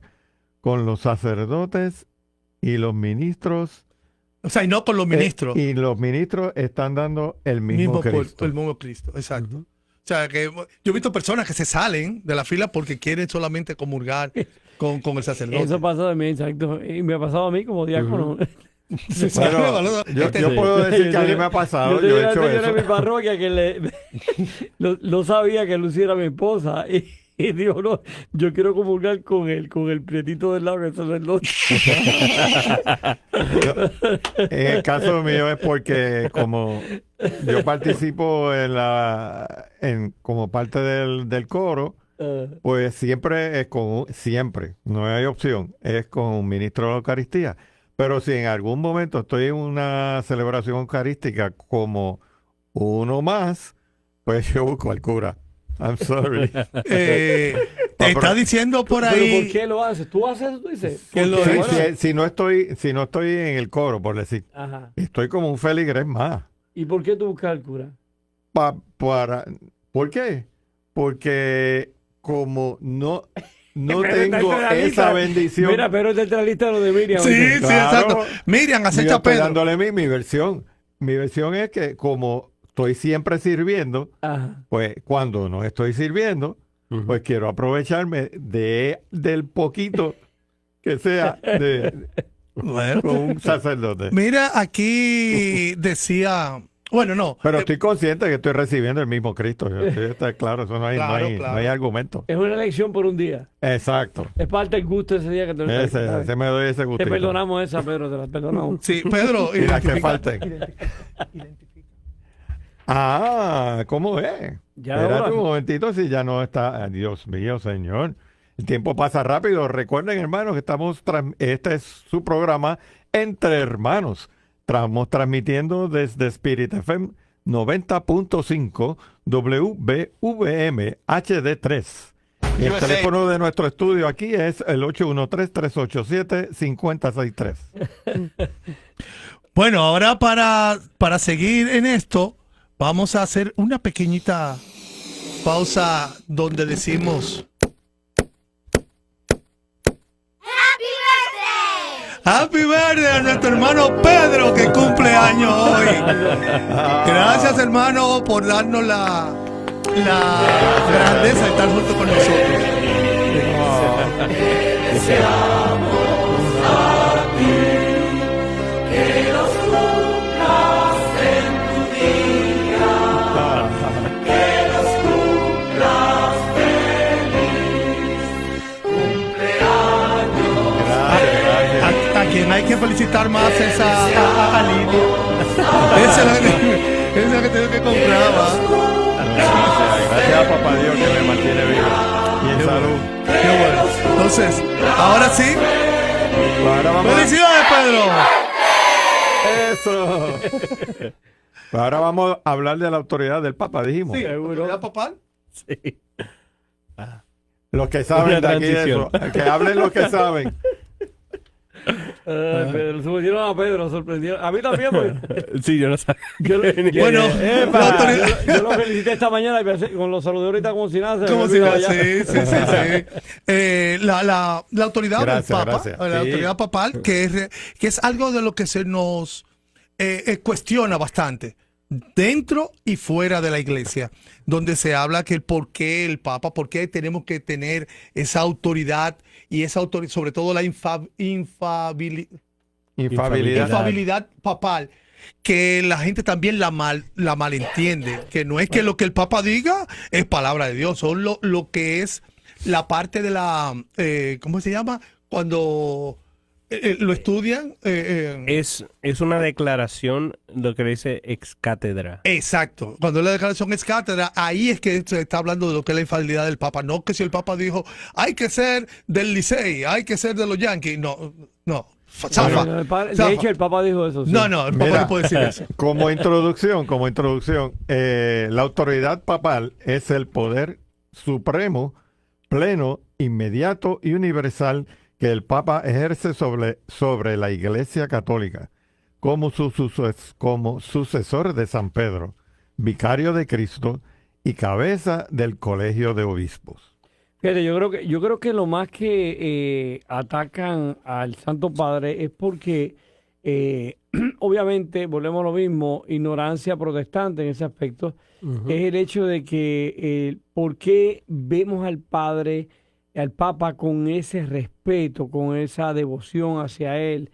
A: con los sacerdotes y los ministros.
D: O sea, y no con los ministros.
A: Y los ministros están dando el mismo Cristo.
D: El mismo Cristo, exacto. O sea, que yo he visto personas que se salen de la fila porque quieren solamente comulgar con el sacerdote.
C: Eso pasa a mí, exacto. Y me ha pasado a mí como diácono.
A: Bueno, yo puedo decir que a mí me ha pasado. Yo he hecho eso.
C: En mi parroquia que no sabía que Lucía era mi esposa. Y digo, no, yo quiero comulgar con el prietito del lado que es el sacerdote.
A: En el caso mío es porque como yo participo como parte del coro, pues siempre no hay opción, es con un ministro de la Eucaristía. Pero si en algún momento estoy en una celebración eucarística como uno más, pues yo busco al cura. I'm sorry.
D: Te está diciendo por ahí.
C: ¿Pero por qué lo haces? ¿Tú haces eso? ¿Tú dices?
A: Si no estoy en el coro, por decir, estoy como un feligrés más.
C: ¿Y por qué tú buscas al cura?
A: ¿Por qué? Porque como no tengo esa bendición.
C: Mira, pero es de lista lo de Miriam.
D: Sí, exacto. Miriam, acecha a Pedro.
A: Dándole mi versión. Mi versión es que como estoy siempre sirviendo, pues cuando no estoy sirviendo, pues quiero aprovecharme del poquito que sea con un sacerdote.
D: Mira, aquí decía... Bueno, no.
A: Pero estoy consciente de que estoy recibiendo el mismo Cristo. Está claro, eso no hay argumento.
C: Es una elección por un día.
A: Exacto.
C: Es parte del gusto ese día que te
A: ese me doy ese gusto.
C: Te perdonamos esa, Pedro, te la perdonamos.
D: Sí, Pedro.
A: Y las que falten. ¿Cómo es? Espérate un momentito si ya no está. Dios mío, Señor. El tiempo pasa rápido. Recuerden, hermanos, que este es su programa Entre Hermanos. Estamos transmitiendo desde Spirit FM 90.5 WVM HD3. Y el teléfono de nuestro estudio aquí es el 813-387-5063.
D: Bueno, ahora para seguir en esto, vamos a hacer una pequeñita pausa donde decimos... Happy birthday a nuestro hermano Pedro que cumple años hoy. Gracias, hermano, por darnos la grandeza de estar junto con nosotros.
G: Deseamos a ti que los cumplas en tu día, que los cumplas feliz cumpleaños.
D: quien hay que felicitar más es a Lidia. Esa es la que tengo que comprar, ¿va?
A: Gracias a papá Dios que me mantiene vivo y en salud.
D: Qué bueno. Entonces, ahora sí.
A: Ahora vamos
D: ¡Felicidades, Pedro!
A: Eso. Ahora vamos a hablar de la autoridad del Papa, dijimos.
D: Sí,
C: Seguro.
D: ¿autoridad papal?
B: Sí.
A: Los que saben
B: Una
A: de aquí de
B: transición.
A: eso. Que hablen los que saben.
C: Pedro, sorprendieron a Pedro, sorprendieron. A mí también, pues.
B: Sí, yo no sabía.
D: Bueno, la autoridad...
C: Yo lo felicité esta mañana y pensé, con los saludé ahorita como si nada. se me
D: Como si
C: olvidó
D: no,
C: ya.
D: sí. La autoridad
A: Gracias,
D: del Papa,
A: gracias.
D: la
A: Sí.
D: autoridad papal, que es algo de lo que se nos cuestiona bastante dentro y fuera de la iglesia, donde se habla que el por qué el Papa, por qué tenemos que tener esa autoridad y esa autoridad, sobre todo la
A: Infabilidad.
D: infabilidad papal, que la gente también la malentiende, que no es que lo que el Papa diga es palabra de Dios, son lo que es la parte de la, ¿cómo se llama? Cuando lo estudian.
B: Es una declaración, lo que le dice ex cátedra.
D: Exacto, cuando la declaración es cátedra, ahí es que se está hablando de lo que es la infalibilidad del Papa, no que si el Papa dijo, hay que ser del Licey, hay que ser de los Yankees, no. Zafa.
C: De
D: Zafa.
C: hecho, el Papa dijo eso. Sí.
D: No, el Papa
A: Mira,
D: no puede decir eso.
A: Como introducción, la autoridad papal es el poder supremo, pleno, inmediato y universal que el Papa ejerce sobre la Iglesia Católica como sucesor de San Pedro, vicario de Cristo y cabeza del Colegio de Obispos.
C: Fíjate, yo creo que lo más que atacan al Santo Padre es porque, obviamente, volvemos a lo mismo, ignorancia protestante en ese aspecto, es el hecho de que por qué vemos al Padre, al Papa con ese respeto, con esa devoción hacia él.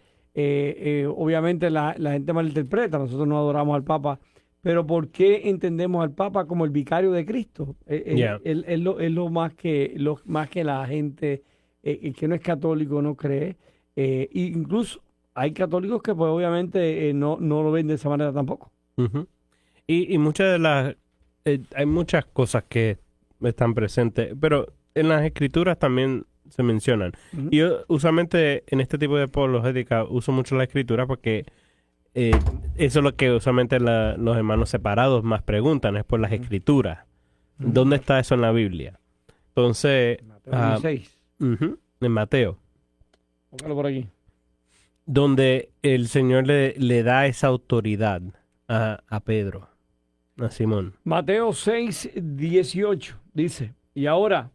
C: Obviamente la gente malinterpreta, nosotros no adoramos al Papa, pero ¿por qué entendemos al Papa como el vicario de Cristo?
B: Yeah.
C: Es lo más que la gente que no es católico no cree. Incluso hay católicos que pues obviamente no lo ven de esa manera tampoco.
B: Ujú. Y muchas de las... hay muchas cosas que están presentes, pero en las escrituras también se mencionan.
C: Ujú.
B: Y yo usualmente en este tipo de apologética uso mucho la escritura porque eso es lo que usualmente los hermanos separados más preguntan, es por las escrituras. ¿Dónde está eso en la Biblia? Entonces,
C: Mateo 16.
B: en Mateo,
C: Búscalo por aquí.
B: donde el Señor le da esa autoridad a Pedro, a Simón.
C: Mateo 6, 18 dice, y ahora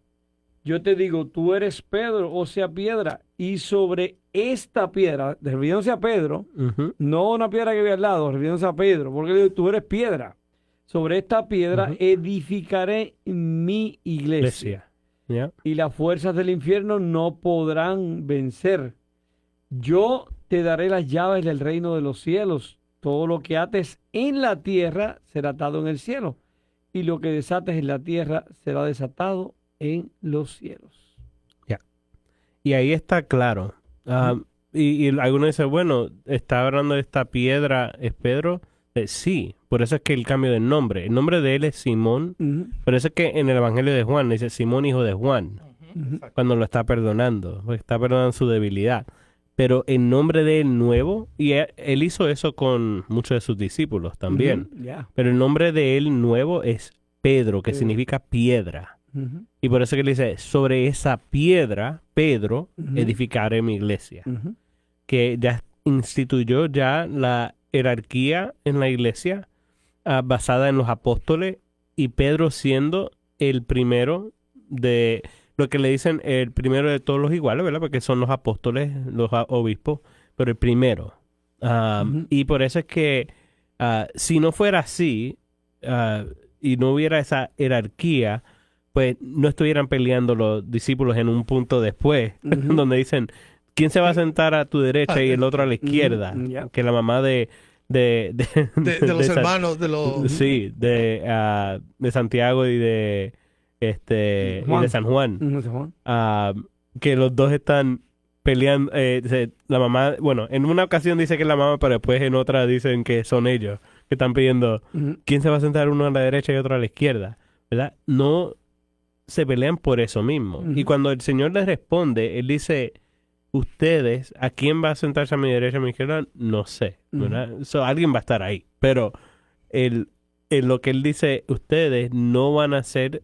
C: yo te digo, tú eres Pedro, o sea, piedra, y sobre esta piedra, refiriéndose a Pedro,
B: Ujú.
C: no una piedra que había al lado, refiriéndose a Pedro, porque dice, tú eres piedra. Sobre esta piedra
B: Ujú.
C: edificaré mi iglesia,
B: ¿Ya?
C: y las fuerzas del infierno no podrán vencer. Yo te daré las llaves del reino de los cielos. Todo lo que ates en la tierra será atado en el cielo, y lo que desates en la tierra será desatado en los cielos.
B: Y ahí está claro. Y algunos dicen, bueno, está hablando de esta piedra, ¿es Pedro? Sí, por eso es que el cambio del nombre. El nombre de él es Simón.
C: Ujú,
B: Por eso es que en el Evangelio de Juan dice Simón, hijo de Juan,
C: ujú.
B: cuando lo está perdonando, porque está perdonando su debilidad. Pero el nombre de él nuevo, y él hizo eso con muchos de sus discípulos también.
C: Ujú, ya.
B: Pero el nombre de él nuevo es Pedro, que
C: Pedro.
B: significa piedra.
C: Ujú,
B: Y por eso que le dice, sobre esa piedra, Pedro,
C: Ujú.
B: edificaré mi iglesia.
C: ujú.
B: Que ya instituyó ya la jerarquía en la iglesia basada en los apóstoles y Pedro siendo el primero de lo que le dicen el primero de todos los iguales, ¿verdad? Porque son los apóstoles, los obispos, pero el primero.
C: Ujú.
B: Y por eso es que si no fuera así y no hubiera esa jerarquía, pues no estuvieran peleando los discípulos en un punto después,
C: Ujú.
B: donde dicen, ¿quién se va a sentar a tu derecha y el otro a la izquierda?
C: Ya.
B: Que la mamá de
D: De los
B: San-
D: hermanos, de los...
B: Sí, de Santiago y de y
C: Juan.
B: de San Juan.
C: Ujú, Juan.
B: Que los dos están peleando, la mamá, bueno, en una ocasión dice que es la mamá, pero después en otra dicen que son ellos, que están pidiendo quién se va a sentar, uno a la derecha y otro a la izquierda, ¿verdad? No se pelean por eso mismo. Y cuando el Señor les responde, Él dice, ustedes, ¿a quién va a sentarse a mi derecha, a mi izquierda? No sé, ¿verdad? Alguien va a estar ahí, pero lo que Él dice, ustedes no van a ser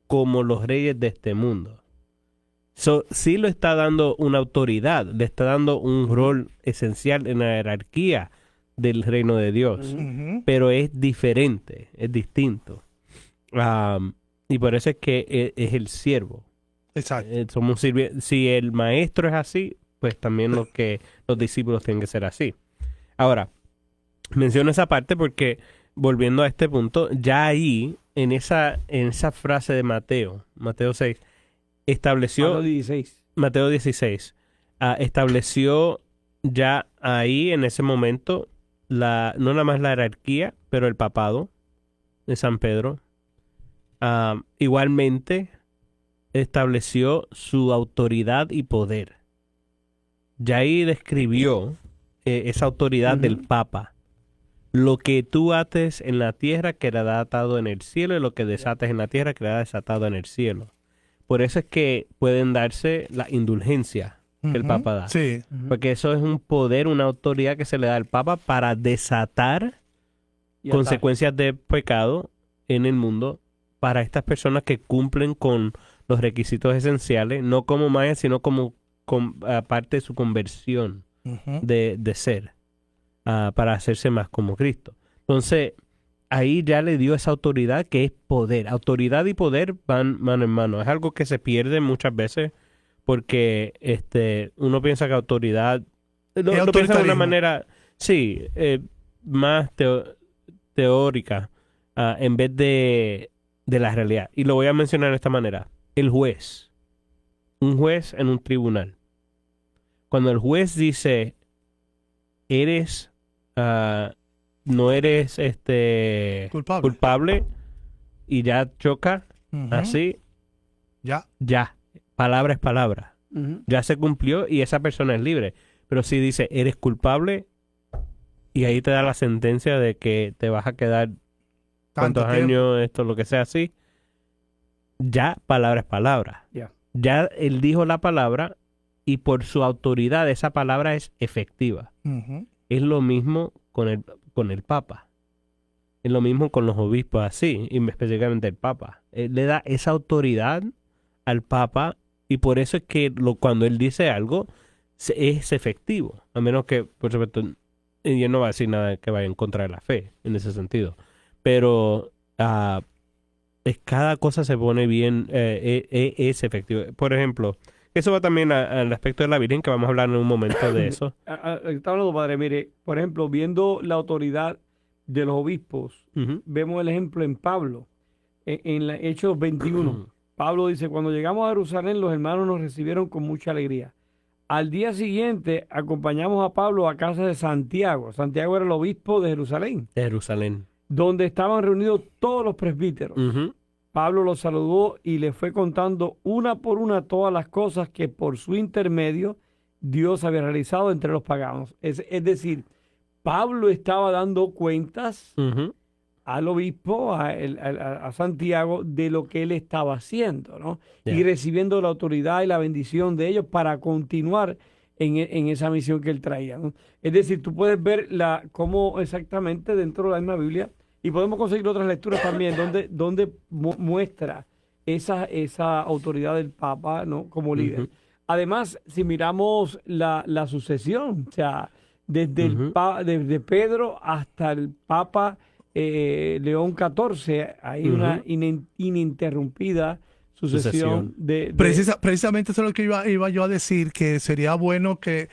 B: como los reyes de este mundo. Sí lo está dando una autoridad, le está dando un rol esencial en la jerarquía del reino de Dios, pero es diferente, es distinto. Y por eso es que es el siervo.
D: Exacto.
B: Si el maestro es así, pues también los discípulos tienen que ser así. Ahora, menciono esa parte porque, volviendo a este punto, ya ahí, en esa frase de Mateo 6, estableció... Mateo 16. Estableció ya ahí, en ese momento, no nada más la jerarquía, pero el papado de San Pedro. Igualmente, estableció su autoridad y poder. Ya ahí describió esa autoridad del Papa. Lo que tú ates en la tierra quedará atado en el cielo, y lo que desates en la tierra quedará desatado en el cielo. Por eso es que pueden darse la indulgencia que el Papa da.
D: Sí.
B: Porque eso es un poder, una autoridad que se le da al Papa para desatar consecuencias de pecado en el mundo para estas personas que cumplen con los requisitos esenciales, no como mayas, sino como parte de su conversión de ser, para hacerse más como Cristo. Entonces, ahí ya le dio esa autoridad que es poder. Autoridad y poder van mano en mano. Es algo que se pierde muchas veces porque uno piensa que autoridad... Lo piensa de una manera, sí, más teórica en vez de la realidad. Y lo voy a mencionar de esta manera. El juez. Un juez en un tribunal. Cuando el juez dice, no eres culpable y ya choca, así, ya, palabra es palabra. Ya se cumplió y esa persona es libre. Pero si dice, eres culpable, y ahí te da la sentencia de que te vas a quedar cuántos años, esto, lo que sea así, ya palabra es palabra. Ya él dijo la palabra y por su autoridad esa palabra es efectiva. Es lo mismo con el Papa. Es lo mismo con los obispos así, y específicamente el Papa. Él le da esa autoridad al Papa y por eso es que cuando él dice algo es efectivo. A menos que, por supuesto, él no va a decir nada que vaya en contra de la fe en ese sentido. Pero cada cosa se pone bien, es efectivo. Por ejemplo, eso va también al aspecto de la Virgen, que vamos a hablar en un momento de eso.
C: Está hablando, padre, mire, por ejemplo, viendo la autoridad de los obispos, vemos el ejemplo en Pablo, en Hechos 21. Pablo dice, cuando llegamos a Jerusalén, los hermanos nos recibieron con mucha alegría. Al día siguiente, acompañamos a Pablo a casa de Santiago. Santiago era el obispo de Jerusalén. Donde estaban reunidos todos los presbíteros. Pablo los saludó y le fue contando una por una todas las cosas que por su intermedio Dios había realizado entre los paganos. Es decir, Pablo estaba dando cuentas al obispo, a Santiago, de lo que él estaba haciendo, ¿no? Y recibiendo la autoridad y la bendición de ellos para continuar en esa misión que él traía, ¿no? Es decir, tú puedes ver cómo exactamente dentro de la misma Biblia, y podemos conseguir otras lecturas también, donde muestra esa autoridad del Papa, ¿no? Como líder. Además, si miramos la sucesión, o sea, desde Pedro hasta el Papa León XIV, hay una ininterrumpida sucesión.
D: Precisamente eso es lo que iba yo a decir, que sería bueno que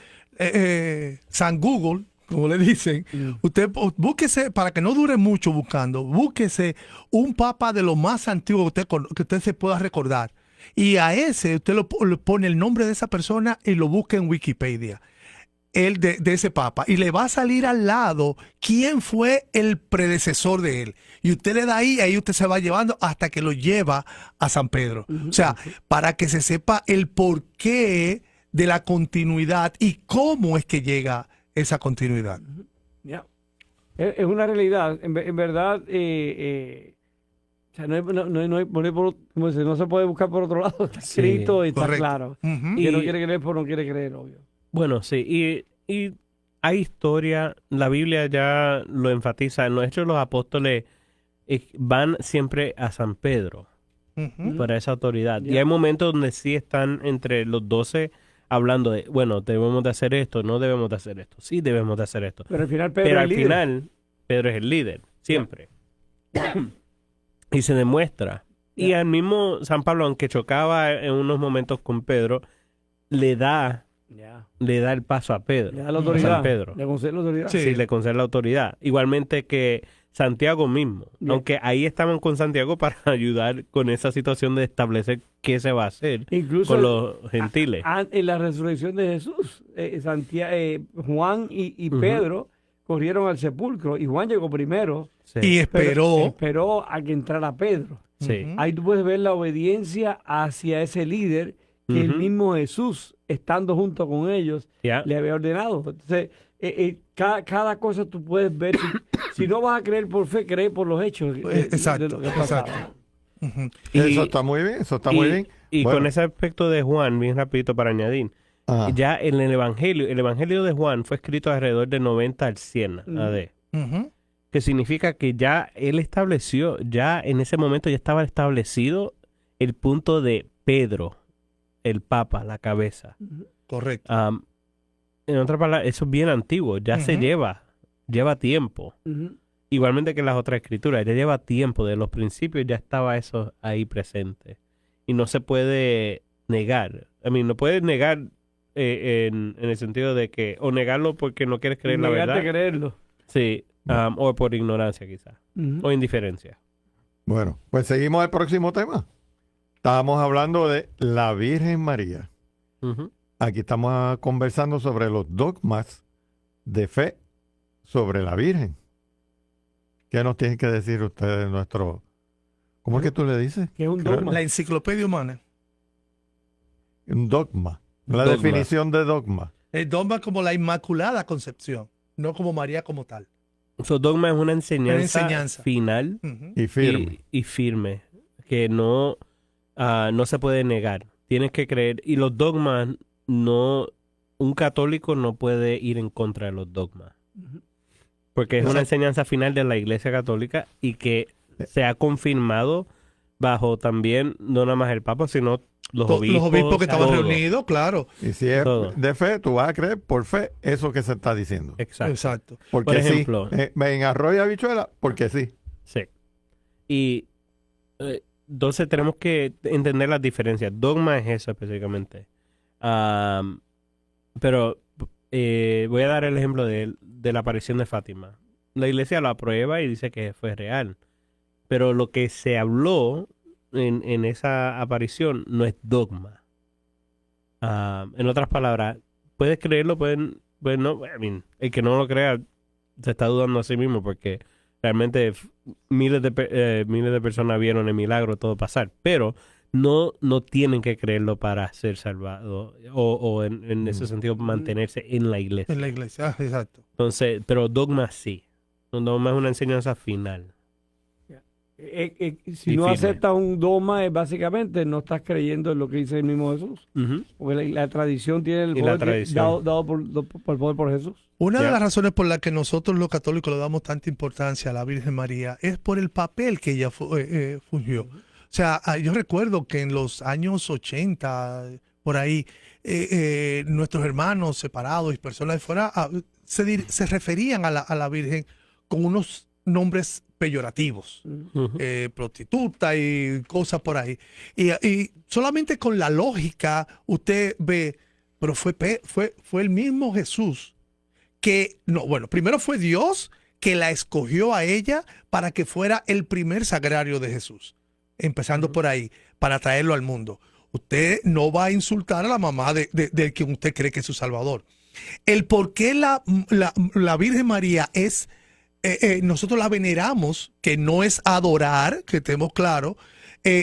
D: San Google, como le dicen, usted búsquese, para que no dure mucho buscando, búsquese un papa de lo más antiguo que usted se pueda recordar. Y a ese usted le pone el nombre de esa persona y lo busca en Wikipedia. De ese papa, y le va a salir al lado quién fue el predecesor de él, y usted le da ahí usted se va llevando hasta que lo lleva a San Pedro. O sea, para que se sepa el porqué de la continuidad y cómo es que llega esa continuidad.
C: Ya. Es una realidad. En verdad, o sea, no se puede buscar por otro lado. Está
B: Sí,
C: escrito y está
D: correcto.
C: claro.
D: Ujú.
C: Y no quiere creer, pues no quiere creer, obvio.
B: Bueno, sí, y hay historia, la Biblia ya lo enfatiza, en los Hechos de los Apóstoles van siempre a San Pedro
D: Ujú.
B: para esa autoridad. Y
C: Ya.
B: hay momentos donde sí están entre los 12 hablando de, bueno, debemos de hacer esto, no debemos de hacer esto, sí debemos de hacer esto.
C: Pero al final Pedro
B: Pero
C: es
B: al
C: líder.
B: final, Pedro es el líder, siempre. Y se demuestra. Y al mismo San Pablo, aunque chocaba en unos momentos con Pedro, le da
C: Ya.
B: el paso a Pedro.
C: Le da la
B: a
C: autoridad.
B: San Pedro.
C: Le concede la autoridad.
D: Sí.
B: Sí, le concede la autoridad. Igualmente que Santiago mismo.
C: Bien.
B: Aunque ahí estaban con Santiago para ayudar con esa situación de establecer qué se va a hacer
C: Incluso
B: con los gentiles.
C: en la resurrección de Jesús, Juan y
B: Ujú.
C: Pedro corrieron al sepulcro y Juan llegó primero.
B: Sí.
D: Y
C: pero
D: esperó.
C: esperó a que entrara Pedro.
B: Sí.
D: Ujú.
C: Ahí tú puedes ver la obediencia hacia ese líder que el
B: Ujú.
C: mismo Jesús, estando junto con ellos,
B: Ya.
C: le había ordenado. Entonces, cada cosa tú puedes ver. Si no vas a creer por fe, cree por los hechos.
D: Exacto,
C: de lo que ha pasado.
D: exacto. Ujú.
A: Eso está muy bien, eso está muy bien.
B: Y
A: Bueno.
B: con ese aspecto de Juan, bien rapidito para añadir,
A: Ajá.
B: ya en el Evangelio de Juan fue escrito alrededor de 90 al 100 AD.
D: Ujú.
B: Que significa que ya él estableció, ya en ese momento ya estaba establecido el punto de Pedro, el Papa, la cabeza.
D: Correcto.
B: En otras palabras, eso es bien antiguo, ya se
D: Ujú.
B: lleva tiempo.
C: Ujú.
B: Igualmente que las otras escrituras, ya lleva tiempo, de los principios ya estaba eso ahí presente. Y no se puede negar. No puedes negar en el sentido de que, o negarlo porque no quieres creer la
C: Negarte a
B: verdad.
C: creerlo.
B: Sí, o por ignorancia quizás,
C: Ujú.
B: o indiferencia.
A: Bueno, pues seguimos al próximo tema. Estábamos hablando de la Virgen María.
B: Ujú.
A: Aquí estamos conversando sobre los dogmas de fe sobre la Virgen. ¿Qué nos tienen que decir ustedes de nuestro... ¿Cómo es que tú le dices?
C: Que es un
A: Creo-
C: dogma.
D: La enciclopedia humana.
A: Un dogma. La
B: Dogma.
A: definición de dogma.
D: El dogma como la Inmaculada Concepción, no como María como tal.
B: So, dogma es una enseñanza,
D: enseñanza.
B: final
D: Ujú.
A: Y firme.
B: y firme, que no se puede negar. Tienes que creer. Y los dogmas, un católico no puede ir en contra de los dogmas. Porque es una
D: Exacto.
B: enseñanza final de la Iglesia Católica y que se ha confirmado bajo también, no nada más el Papa, sino los obispos
D: que estaban
B: todo.
D: reunidos, claro.
A: Y si es
B: Todo.
A: de fe, tú vas a creer por fe eso que se está diciendo.
B: Exacto.
D: Exacto.
A: Porque
B: Por ejemplo.
A: sí. En arroz y habichuela, porque sí.
B: Sí. Y entonces tenemos que entender las diferencias. Dogma es eso específicamente. Pero voy a dar el ejemplo de la aparición de Fátima. La iglesia lo aprueba y dice que fue real. Pero lo que se habló en esa aparición no es dogma. En otras palabras, puedes creerlo, puedes no. El que no lo crea se está dudando a sí mismo porque realmente miles de personas vieron el milagro todo pasar, pero no tienen que creerlo para ser salvados o en ese sentido mantenerse en la iglesia.
D: En la iglesia, exacto.
B: Entonces, pero dogma sí. Un dogma es una enseñanza final.
C: Si
B: Y
C: no
B: firme.
C: aceptas un dogma, básicamente no estás creyendo en lo que dice el mismo Jesús.
B: Ujú.
C: Porque la tradición tiene el
B: Y la
C: poder
B: tradición.
C: dado por el poder por Jesús.
D: Una de
B: Ya.
D: las razones por las que nosotros los católicos le damos tanta importancia a la Virgen María es por el papel que ella fungió. O sea, yo recuerdo que en los años 80, por ahí, nuestros hermanos separados y personas de fuera se referían a la Virgen con unos nombres peyorativos.
B: Ujú.
D: Prostituta y cosas por ahí. Y solamente con la lógica usted ve, pero fue el mismo Jesús que, no, bueno, primero fue Dios que la escogió a ella para que fuera el primer sagrario de Jesús, empezando por ahí, para traerlo al mundo. Usted no va a insultar a la mamá de quien usted cree que es su Salvador. El por qué la Virgen María nosotros la veneramos, que no es adorar, que estemos claros,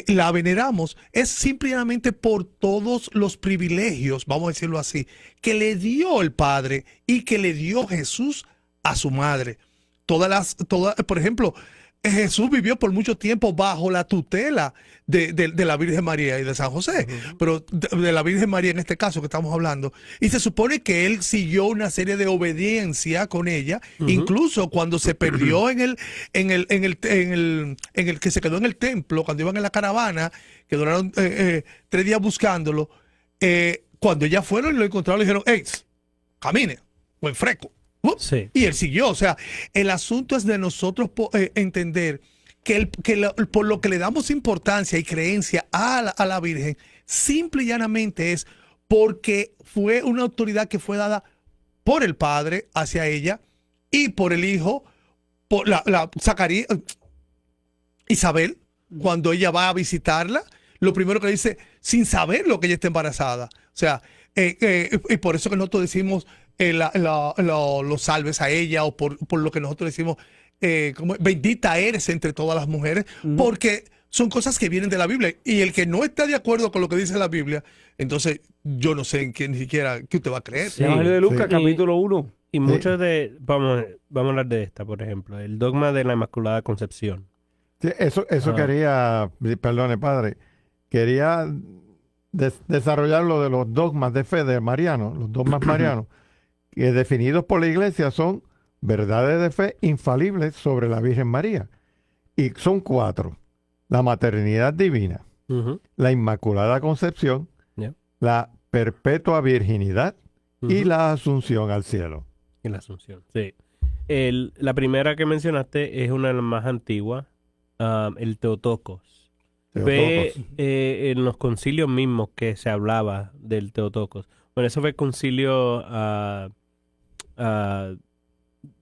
D: la veneramos, es simplemente por todos los privilegios, vamos a decirlo así, que le dio el Padre y que le dio Jesús a su madre. Por ejemplo, Jesús vivió por mucho tiempo bajo la tutela de la Virgen María y de San José, pero de la Virgen María en este caso que estamos hablando. Y se supone que él siguió una serie de obediencia con ella, incluso cuando se perdió en el que se quedó en el templo, cuando iban en la caravana, que duraron 3 días buscándolo. Cuando ya fueron y lo encontraron, le dijeron, hey, camine, buen fresco.
B: Sí.
D: Y él siguió. O sea, el asunto es de nosotros entender que, por lo que le damos importancia y creencia a la Virgen, simple y llanamente es porque fue una autoridad que fue dada por el Padre hacia ella y por el Hijo, por Isabel, cuando ella va a visitarla, lo primero que le dice, sin saber lo que ella está embarazada. O sea, y por eso que nosotros decimos los salves a ella, o por lo que nosotros decimos, bendita eres entre todas las mujeres, porque son cosas que vienen de la Biblia. Y el que no está de acuerdo con lo que dice la Biblia, entonces yo no sé ni siquiera qué usted va a creer.
B: Sí.
C: El Evangelio de Lucas,
A: Sí.
C: capítulo 1.
B: Y muchos vamos a hablar de esta, por ejemplo, el dogma de la Inmaculada Concepción.
A: Sí, eso quería, perdone padre, quería desarrollar lo de los dogmas de fe de Mariano, los dogmas marianos, que definidos por la Iglesia son verdades de fe infalibles sobre la Virgen María. Y son 4. La maternidad divina, la Inmaculada Concepción,
B: Yeah.
A: la perpetua virginidad y la asunción al cielo.
B: Y la Asunción, sí. La primera que mencionaste es una de las más antiguas, el Teotocos. Fue en los concilios mismos que se hablaba del Teotocos. Bueno, eso fue el concilio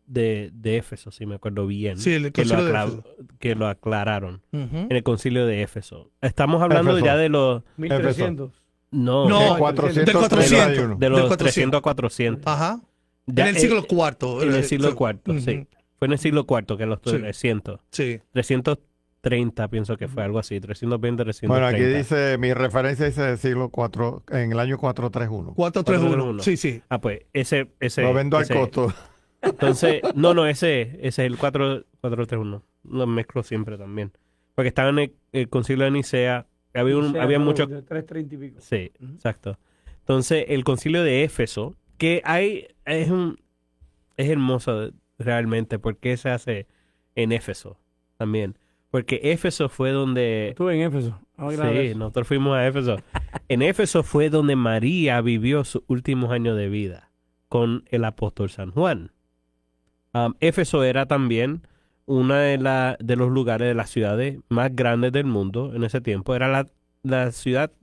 B: de Éfeso, si me acuerdo bien.
D: Sí, el concilio de Éfeso.
B: Que lo aclararon
D: Ujú.
B: en el concilio de Éfeso. Estamos hablando
A: Éfeso.
B: ya de los...
C: 1300.
B: No,
D: No,
A: De 400,
D: del 400.
B: de los
D: del 400.
B: 300 a 400.
D: Ajá.
B: Ya,
D: en el siglo IV.
B: En el siglo IV,
D: Ujú.
B: sí. Fue en el siglo IV que los
D: Sí.
B: 300.
D: Sí.
B: 330 pienso que fue, algo así. 320, 330.
A: Bueno, aquí dice, mi referencia dice del siglo 4, en el año 431.
D: 431. Sí, sí.
B: Ah, pues ese
A: Lo vendo al
B: ese-
A: costo.
B: Entonces, ese es el 431. Lo mezclo siempre también. Porque estaba en el concilio de Nicea. Había muchos...
C: 330 y pico.
B: Sí,
C: Ujú.
B: exacto. Entonces, el concilio de Éfeso, que es hermoso realmente, porque se hace en Éfeso también. Porque Éfeso fue donde...
C: Estuve en Éfeso. Vamos a grabar
B: Sí,
C: eso.
B: nosotros fuimos a Éfeso. En Éfeso fue donde María vivió sus últimos años de vida con el apóstol San Juan. Éfeso era también una de los lugares de las ciudades más grandes del mundo en ese tiempo. Era la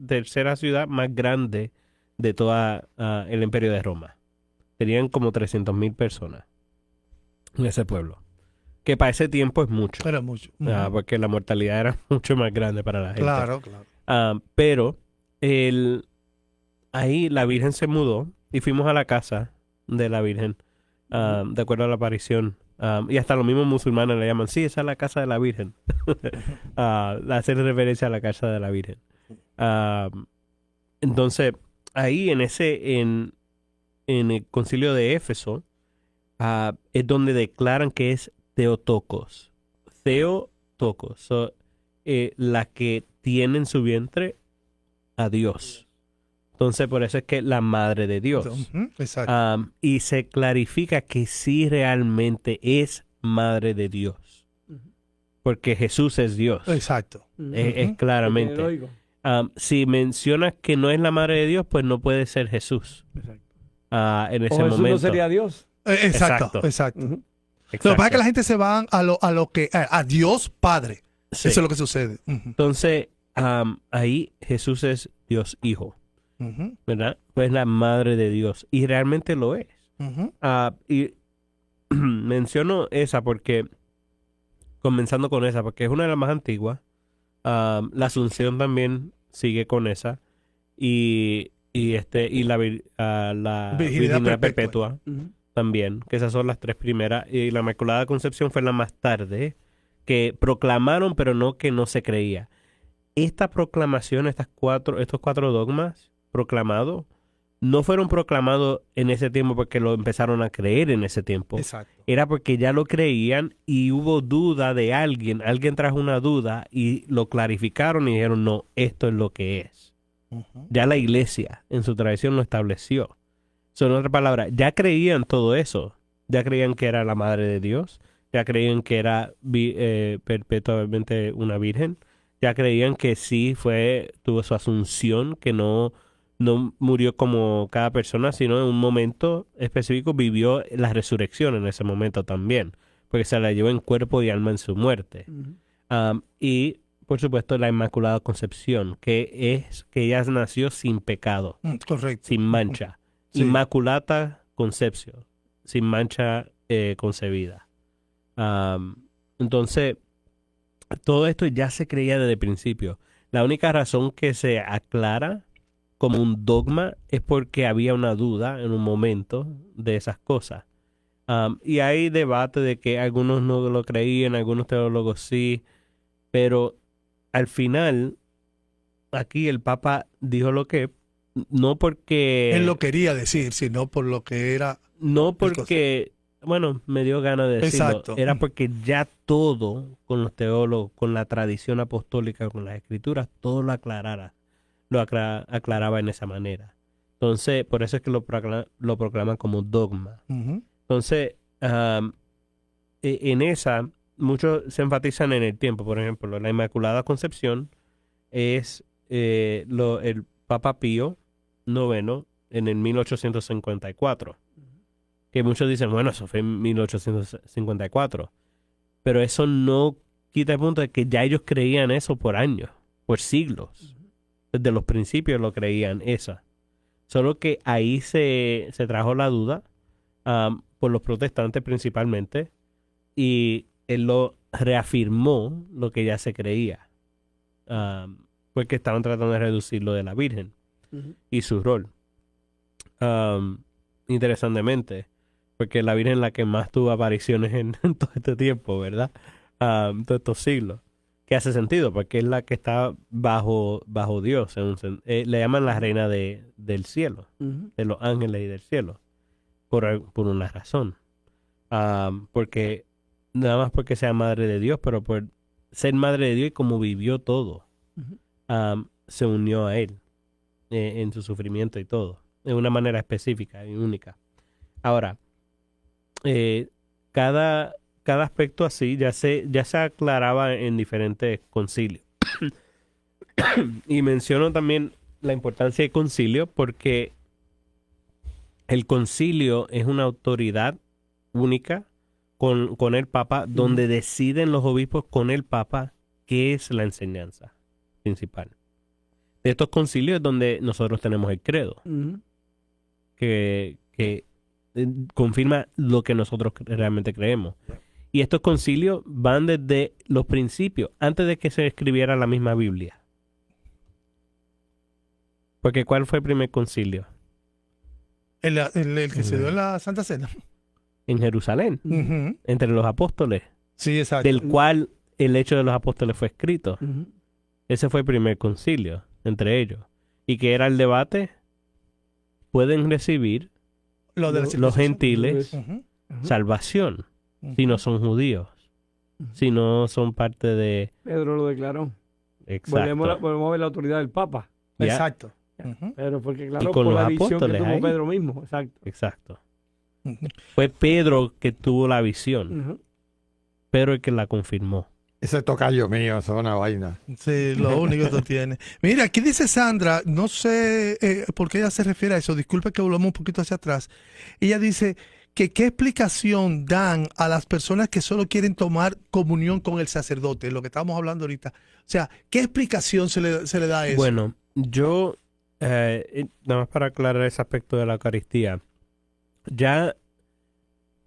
B: tercera ciudad más grande de toda el Imperio de Roma. Tenían como 300,000 personas en ese pueblo. Que para ese tiempo es mucho.
D: Era mucho.
B: Porque la mortalidad era mucho más grande para la gente.
D: Claro, claro.
B: Pero ahí la Virgen se mudó y fuimos a la casa de la Virgen, de acuerdo a la aparición. Y hasta los mismos musulmanes le llaman, sí, esa es la casa de la Virgen. Hacer referencia a la casa de la Virgen. Entonces, ahí en el concilio de Éfeso, es donde declaran que es Theotokos. Theotokos. La que tiene en su vientre a Dios. Entonces, por eso es que la madre de Dios.
D: Ujú, exacto.
B: Y se clarifica que sí realmente es madre de Dios. Porque Jesús es Dios.
D: Exacto.
B: Es claramente.
C: Heroico.
B: Si mencionas que no es la madre de Dios, pues no puede ser Jesús.
C: Exacto.
B: En
C: O
B: ese
C: Jesús
B: momento.
C: no sería Dios.
D: Exacto,
B: Exacto.
D: exacto.
C: Ujú.
D: Lo que pasa es
B: Exacto.
D: que la gente se va a Dios Padre.
B: Sí.
D: Eso es lo que sucede. Ujú,
B: Entonces, ahí Jesús es Dios Hijo,
D: ujú,
B: ¿verdad? Pues la madre de Dios. Y realmente lo es.
D: ujú.
B: Y menciono esa porque, comenzando con esa, porque es una de las más antiguas. La Asunción también sigue con esa. Y la Virginidad Perpetua
C: Ujú.
B: también, que esas son las 3 primeras. Y la Inmaculada Concepción fue la más tarde, que proclamaron, pero no que no se creía. esta proclamación, estos cuatro dogmas proclamados, no fueron proclamados en ese tiempo porque lo empezaron a creer en ese tiempo.
D: Exacto.
B: Era porque ya lo creían y hubo duda de alguien. Alguien trajo una duda y lo clarificaron y dijeron, no, esto es lo que es.
D: Ujú.
B: Ya la iglesia en su tradición lo estableció. En otras palabras, ya creían todo eso. Ya creían que era la madre de Dios. Ya creían que era perpetuamente una virgen. Ya creían que sí tuvo su asunción, que no murió como cada persona, sino en un momento específico vivió la resurrección en ese momento también, porque se la llevó en cuerpo y alma en su muerte. Y, por supuesto, la Inmaculada Concepción, que es que ella nació sin pecado,
D: Correcto.
B: sin mancha.
D: Sí.
B: Inmaculata Concepción, sin mancha concebida. Entonces, todo esto ya se creía desde el principio. La única razón que se aclara como un dogma es porque había una duda en un momento de esas cosas. Y hay debate de que algunos no lo creían, algunos teólogos sí, pero al final, aquí el Papa dijo lo que, no porque...
D: Él lo quería decir, sino por lo que era.
B: No porque, bueno, me dio ganas de decirlo.
D: Exacto.
B: Era porque ya todo, con los teólogos, con la tradición apostólica, con las escrituras, todo lo aclaraba en esa manera. Entonces, por eso es que lo proclaman como dogma.
D: Ujú.
B: Entonces, en esa, muchos se enfatizan en el tiempo. Por ejemplo, la Inmaculada Concepción es el Papa Pío IX en el 1854. Que muchos dicen, bueno, eso fue en 1854. Pero eso no quita el punto de que ya ellos creían eso por años, por siglos. Desde los principios lo creían esa. Solo que ahí se trajo la duda por los protestantes principalmente, y él lo reafirmó lo que ya se creía, porque estaban tratando de reducir lo de la Virgen y su rol. Interesantemente, porque la Virgen es la que más tuvo apariciones en todo este tiempo, ¿verdad? Todos estos siglos. Que hace sentido, porque es la que está bajo Dios. Le llaman la reina del cielo, de los ángeles y del cielo, por una razón. Porque nada más porque sea madre de Dios, pero por ser madre de Dios y como vivió todo, se unió a él en su sufrimiento y todo, de una manera específica y única. Ahora, cada aspecto así ya se aclaraba en diferentes concilios. Y menciono también la importancia del concilio porque el concilio es una autoridad única con el Papa, donde deciden los obispos con el Papa qué es la enseñanza principal. De estos concilios es donde nosotros tenemos el credo, que confirma lo que nosotros realmente creemos. Y estos concilios van desde los principios, antes de que se escribiera la misma Biblia. Porque ¿cuál fue el primer concilio?
D: El que se dio en la Santa Cena.
B: En Jerusalén,
D: Ujú.
B: entre los apóstoles,
D: Sí, exacto.
B: del cual el Hecho de los Apóstoles fue escrito. Ese fue el primer concilio entre ellos. Y que era el debate, ¿pueden recibir
D: Lo de la
B: los
D: circuncisión.
B: gentiles
D: Ujú.
B: salvación
D: Ujú.
B: si no son judíos? Si no son parte de...
C: Pedro lo declaró.
B: Exacto.
C: Volvemos a ver la autoridad del Papa.
B: Ya.
D: Exacto. Ujú.
C: Pero fue que, claro,
B: Y con
C: por
B: los
C: la visión que
B: apóstoles
C: tuvo
B: ahí.
C: Pedro mismo. Exacto.
B: Exacto.
D: Ujú.
B: Fue Pedro que tuvo la visión.
C: Ujú.
B: Pedro el que la confirmó.
A: Ese tocayo mío, eso es una vaina.
D: Sí, lo único que tú tienes. Mira, aquí dice Sandra, no sé por qué ella se refiere a eso, disculpe que volvamos un poquito hacia atrás. Ella dice que qué explicación dan a las personas que solo quieren tomar comunión con el sacerdote, lo que estábamos hablando ahorita. O sea, ¿qué explicación se le da a eso?
B: Bueno, yo, nada más para aclarar ese aspecto de la Eucaristía, ya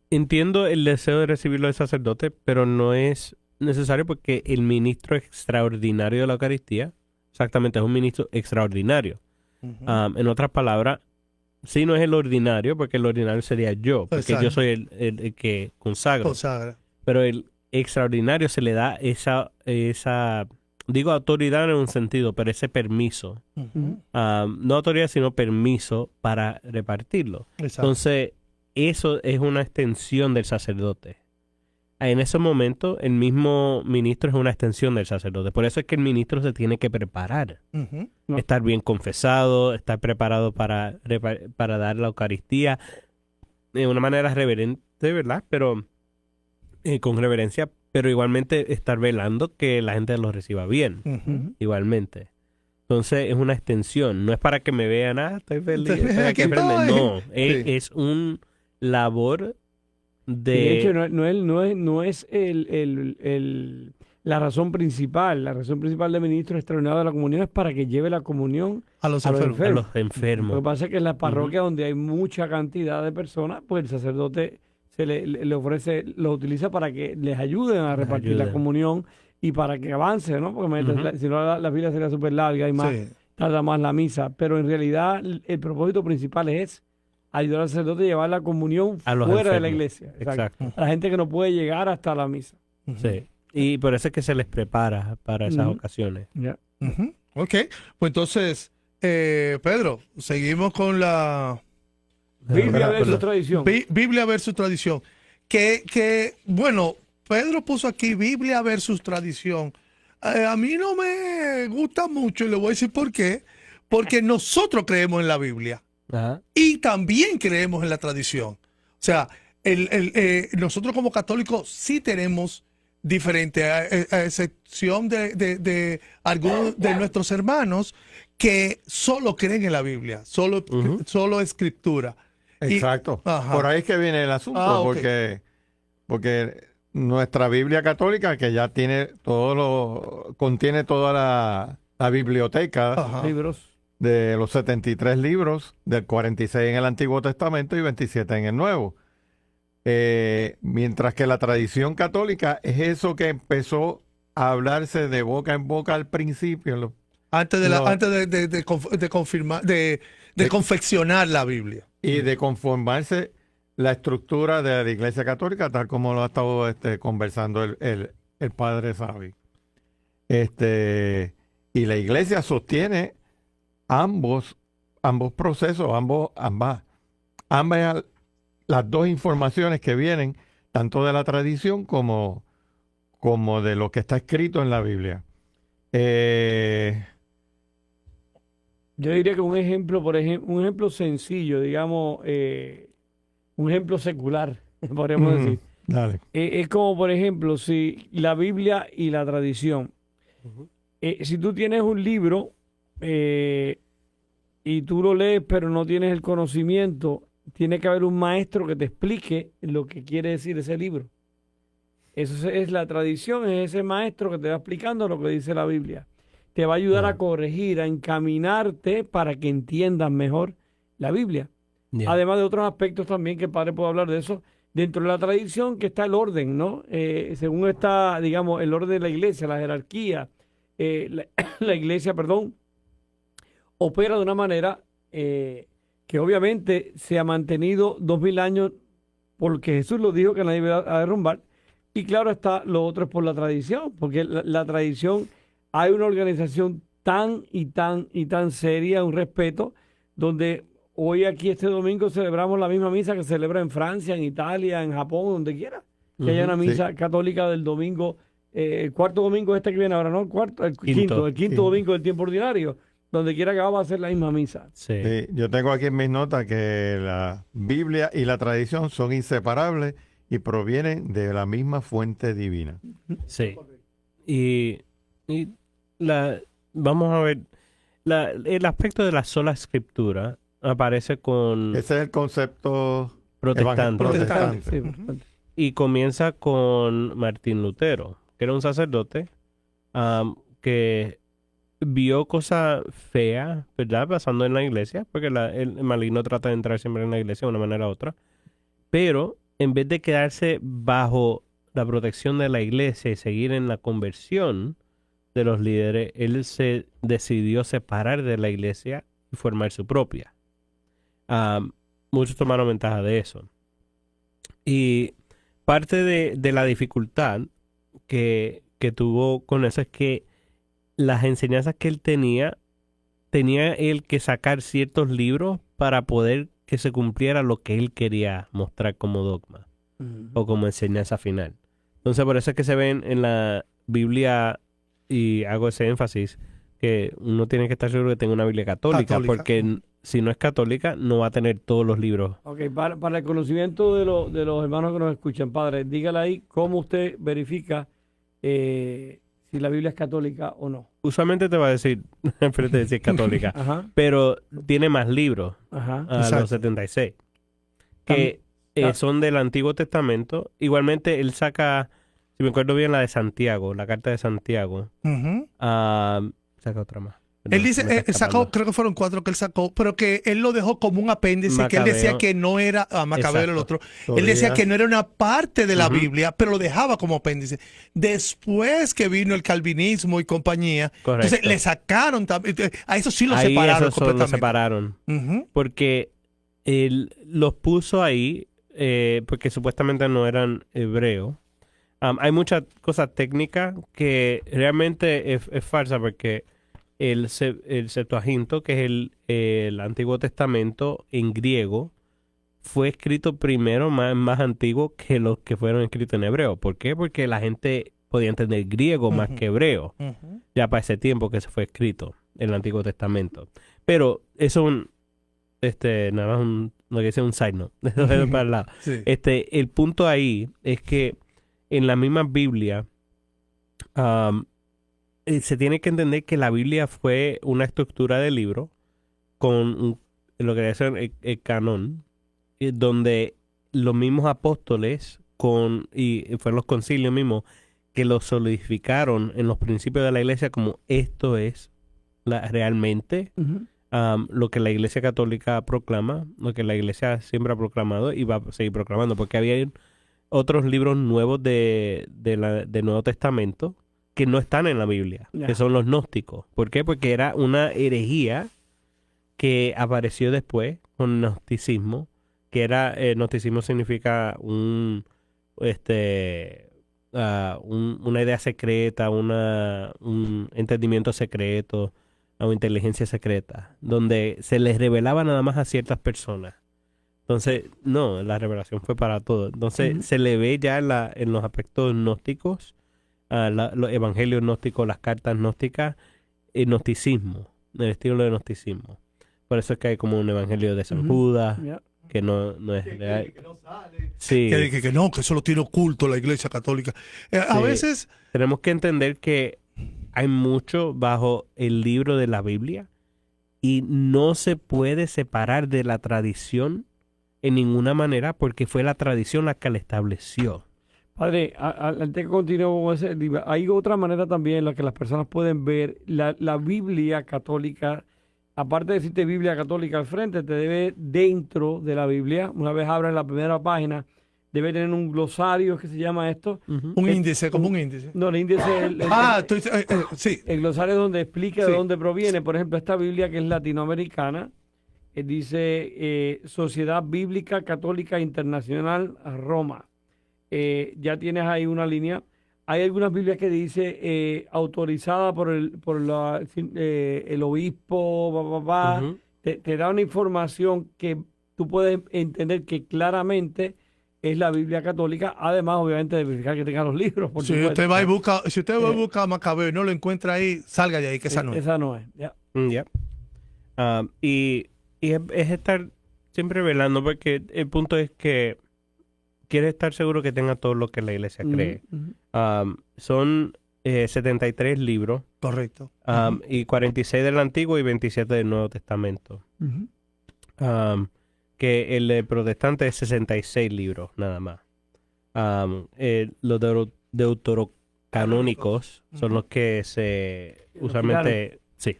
B: entiendo el deseo de recibirlo del sacerdote, pero no es necesario porque el ministro extraordinario de la Eucaristía, exactamente, es un ministro extraordinario.
D: Ujú.
B: En otras palabras, sí no es el ordinario, porque el ordinario sería yo, porque
D: Exacto.
B: yo soy el que consagro.
D: Consagra.
B: Pero el extraordinario se le da esa digo autoridad en un sentido, pero ese permiso.
D: Ujú.
B: No autoridad, sino permiso para repartirlo.
D: Exacto.
B: Entonces, eso es una extensión del sacerdote. En ese momento, el mismo ministro es una extensión del sacerdote. Por eso es que el ministro se tiene que preparar.
D: Ujú.
C: No.
B: Estar bien confesado, estar preparado para dar la Eucaristía de una manera reverente, ¿verdad? Pero con reverencia, pero igualmente estar velando que la gente lo reciba bien,
D: Ujú.
B: igualmente. Entonces es una extensión, no es para que me vean, estoy feliz, para
D: Aquí
B: que aprendan.
D: estoy.
B: No, es un labor
C: De hecho,
B: de...
C: no es la razón principal. La razón principal del ministro extraordinario de la comunión es para que lleve la comunión
D: A los
C: a los
D: enfermos.
B: a
C: enfermos.
B: los
C: Lo
B: enfermos.
C: que pasa es que en las parroquias donde hay mucha cantidad de personas, pues el sacerdote le ofrece, lo utiliza para que les ayuden a repartir la
B: ayuden.
C: comunión y para que avance, ¿no? Porque
B: Ujú.
C: si no la fila sería súper larga y más,
D: Sí.
C: tarda más la misa. Pero en realidad el propósito principal es ayudar al sacerdote a llevar la comunión
B: A los
C: fuera de la
B: enfermos.
C: iglesia.
B: Exacto.
C: A la gente que no puede llegar hasta la misa.
D: Ujú.
B: Sí. Y por eso es que se les prepara para esas
C: Ujú.
B: ocasiones.
C: Ya.
D: Ujú. Ok, pues entonces, Pedro, seguimos con la
C: Biblia versus
A: ¿verdad?
C: tradición.
D: Biblia versus tradición. Bueno, Pedro puso aquí Biblia versus tradición. A mí no me gusta mucho y le voy a decir por qué. Porque nosotros creemos en la Biblia
B: Ajá.
D: y también creemos en la tradición. O sea, nosotros como católicos sí tenemos diferente, a excepción de algunos de nuestros hermanos que solo creen en la Biblia,
B: Ujú.
D: solo escritura. Y-
A: Exacto.
D: Ajá.
A: Por ahí es que viene el asunto,
D: Ah, ok.
A: porque nuestra Biblia católica, que ya tiene contiene toda la biblioteca
D: Ajá.
C: Libros.
A: de los 73 libros, del 46 en el Antiguo Testamento y 27 en el Nuevo. Mientras que la tradición católica es eso que empezó a hablarse de boca en boca al principio,
D: Antes
A: No.
D: de confirmar, de confeccionar la Biblia.
A: y de conformarse la estructura de la Iglesia Católica, tal como lo ha estado conversando el padre Savi. Y la Iglesia sostiene ambos procesos, ambas las dos informaciones que vienen, tanto de la tradición como de lo que está escrito en la Biblia.
C: Yo diría que un ejemplo, por ejemplo, un ejemplo sencillo, digamos, un ejemplo secular, podríamos
A: Ujú.
C: decir.
A: Dale.
C: Es como, por ejemplo, si la Biblia y la tradición. Si tú tienes un libro y tú lo lees, pero no tienes el conocimiento, tiene que haber un maestro que te explique lo que quiere decir ese libro. Eso es la tradición, es ese maestro que te va explicando lo que dice la Biblia. Te va a ayudar a corregir, a encaminarte para que entiendas mejor la Biblia.
B: Ya.
C: Además de otros aspectos también que el padre puede hablar de eso. Dentro de la tradición que está el orden, ¿no? Según está, digamos, el orden de la iglesia, la jerarquía, la iglesia, perdón, opera de una manera que obviamente se ha mantenido 2000 años porque Jesús lo dijo que nadie iba a derrumbar. Y claro está, lo otro es por la tradición, porque la tradición, hay una organización tan y tan seria, un respeto, donde hoy aquí este domingo celebramos la misma misa que se celebra en Francia, en Italia, en Japón, donde quiera. Que haya una
A: sí.
C: misa católica del domingo, el cuarto domingo este que viene ahora, ¿no? El
B: Quinto.
C: quinto domingo del tiempo ordinario. Donde quiera que va a ser la misma misa.
B: Sí.
A: Sí, yo tengo aquí en mis notas que la Biblia y la tradición son inseparables y provienen de la misma fuente divina.
B: Sí. Y vamos a ver, el aspecto de la sola escritura aparece con
A: Ese es el concepto
B: protestantes.
A: protestante.
C: Sí,
D: Ujú.
B: Y comienza con Martín Lutero, que era un sacerdote que vio cosas feas, ¿verdad? Pasando en la iglesia, porque el maligno trata de entrar siempre en la iglesia de una manera u otra. Pero en vez de quedarse bajo la protección de la iglesia y seguir en la conversión de los líderes, él se decidió separar de la iglesia y formar su propia. Muchos tomaron ventaja de eso. Y parte de la dificultad que tuvo con eso es que las enseñanzas que él tenía él que sacar ciertos libros para poder que se cumpliera lo que él quería mostrar como dogma o como enseñanza final. Entonces, por eso es que se ven en la Biblia, y hago ese énfasis, que uno tiene que estar seguro que tenga una Biblia católica. Porque si no es católica, no va a tener todos los libros.
C: Ok, para el conocimiento de los hermanos que nos escuchan, padre, dígale ahí cómo usted verifica si la Biblia es católica o no.
B: Usualmente te va a decir, enfrente de si es católica,
C: Ajá,
B: pero tiene más libros,
C: ajá.
B: los 76, que son del Antiguo Testamento. Igualmente, él saca, si me acuerdo bien, la de Santiago, la carta de Santiago. Saca otra más.
D: Él dice, sacó, creo que fueron 4 que él sacó, pero que él lo dejó como un apéndice,
B: Macabeo.
D: que él decía que no era, Macabeo era el otro, él
B: Tobías.
D: decía que no era una parte de la Biblia, pero lo dejaba como apéndice. Después que vino el calvinismo y compañía,
B: Correcto.
D: entonces le sacaron también, a eso sí lo
B: Ahí
D: separaron
B: esos lo
D: completamente.
B: separaron. Porque él los puso ahí porque supuestamente no eran hebreos. Hay muchas cosas técnicas que realmente es falsa, porque el Septuaginto, que es el Antiguo Testamento en griego, fue escrito primero, más antiguo que los que fueron escritos en hebreo. ¿Por qué? Porque la gente podía entender griego más que hebreo, ya para ese tiempo que se fue escrito el Antiguo Testamento. Pero eso es nada más lo que dice un side note, para el lado.
D: Sí.
B: El punto ahí es que en la misma Biblia se tiene que entender que la Biblia fue una estructura de libro con lo que dicen el canon, donde los mismos apóstoles y fueron los concilios mismos que lo solidificaron en los principios de la iglesia como esto es realmente lo que la Iglesia Católica proclama, lo que la Iglesia siempre ha proclamado y va a seguir proclamando, porque había otros libros nuevos del Nuevo Testamento que no están en la Biblia, que son los gnósticos. ¿Por qué? Porque era una herejía que apareció después con el gnosticismo, que era, gnosticismo significa una idea secreta, un entendimiento secreto, o inteligencia secreta, donde se les revelaba nada más a ciertas personas. Entonces, no, la revelación fue para todos. Entonces, se le ve ya en los aspectos gnósticos, los evangelios gnósticos, las cartas gnósticas, el gnosticismo, el estilo de gnosticismo. Por eso es que hay como un evangelio de San Judas, que no es real.
D: Que no sale.
B: Sí.
D: Que no, que eso lo tiene oculto la Iglesia Católica. A veces...
B: Tenemos que entender que hay mucho bajo el libro de la Biblia y no se puede separar de la tradición en ninguna manera, porque fue la tradición la que la estableció.
C: Padre, antes que continúe, hay otra manera también en la que las personas pueden ver la Biblia católica. Aparte de decirte Biblia católica al frente, te debe dentro de la Biblia, una vez abres la primera página, debe tener un glosario, que se llama esto.
D: Un índice, como un índice.
C: No, el índice es
D: sí.
C: el glosario es donde explica de dónde proviene. Por ejemplo, esta Biblia que es latinoamericana, dice Sociedad Bíblica Católica Internacional Roma. Ya tienes ahí una línea. Hay algunas Biblias que dice autorizada por el obispo, te da una información que tú puedes entender que claramente es la Biblia católica, además obviamente de verificar que tenga los libros. Por supuesto.
D: Usted va y busca, si usted va a buscar Macabeo y no lo encuentra ahí, salga de ahí, que esa no es.
C: Esa no es, ya.
B: Y es estar siempre velando, porque el punto es que quieres estar seguro que tenga todo lo que la iglesia cree. Son 73 libros.
D: Correcto.
B: Y 46 del Antiguo y 27 del Nuevo Testamento. Que el protestante es 66 libros, nada más. Los deuterocanónicos son los que se usualmente... Sí.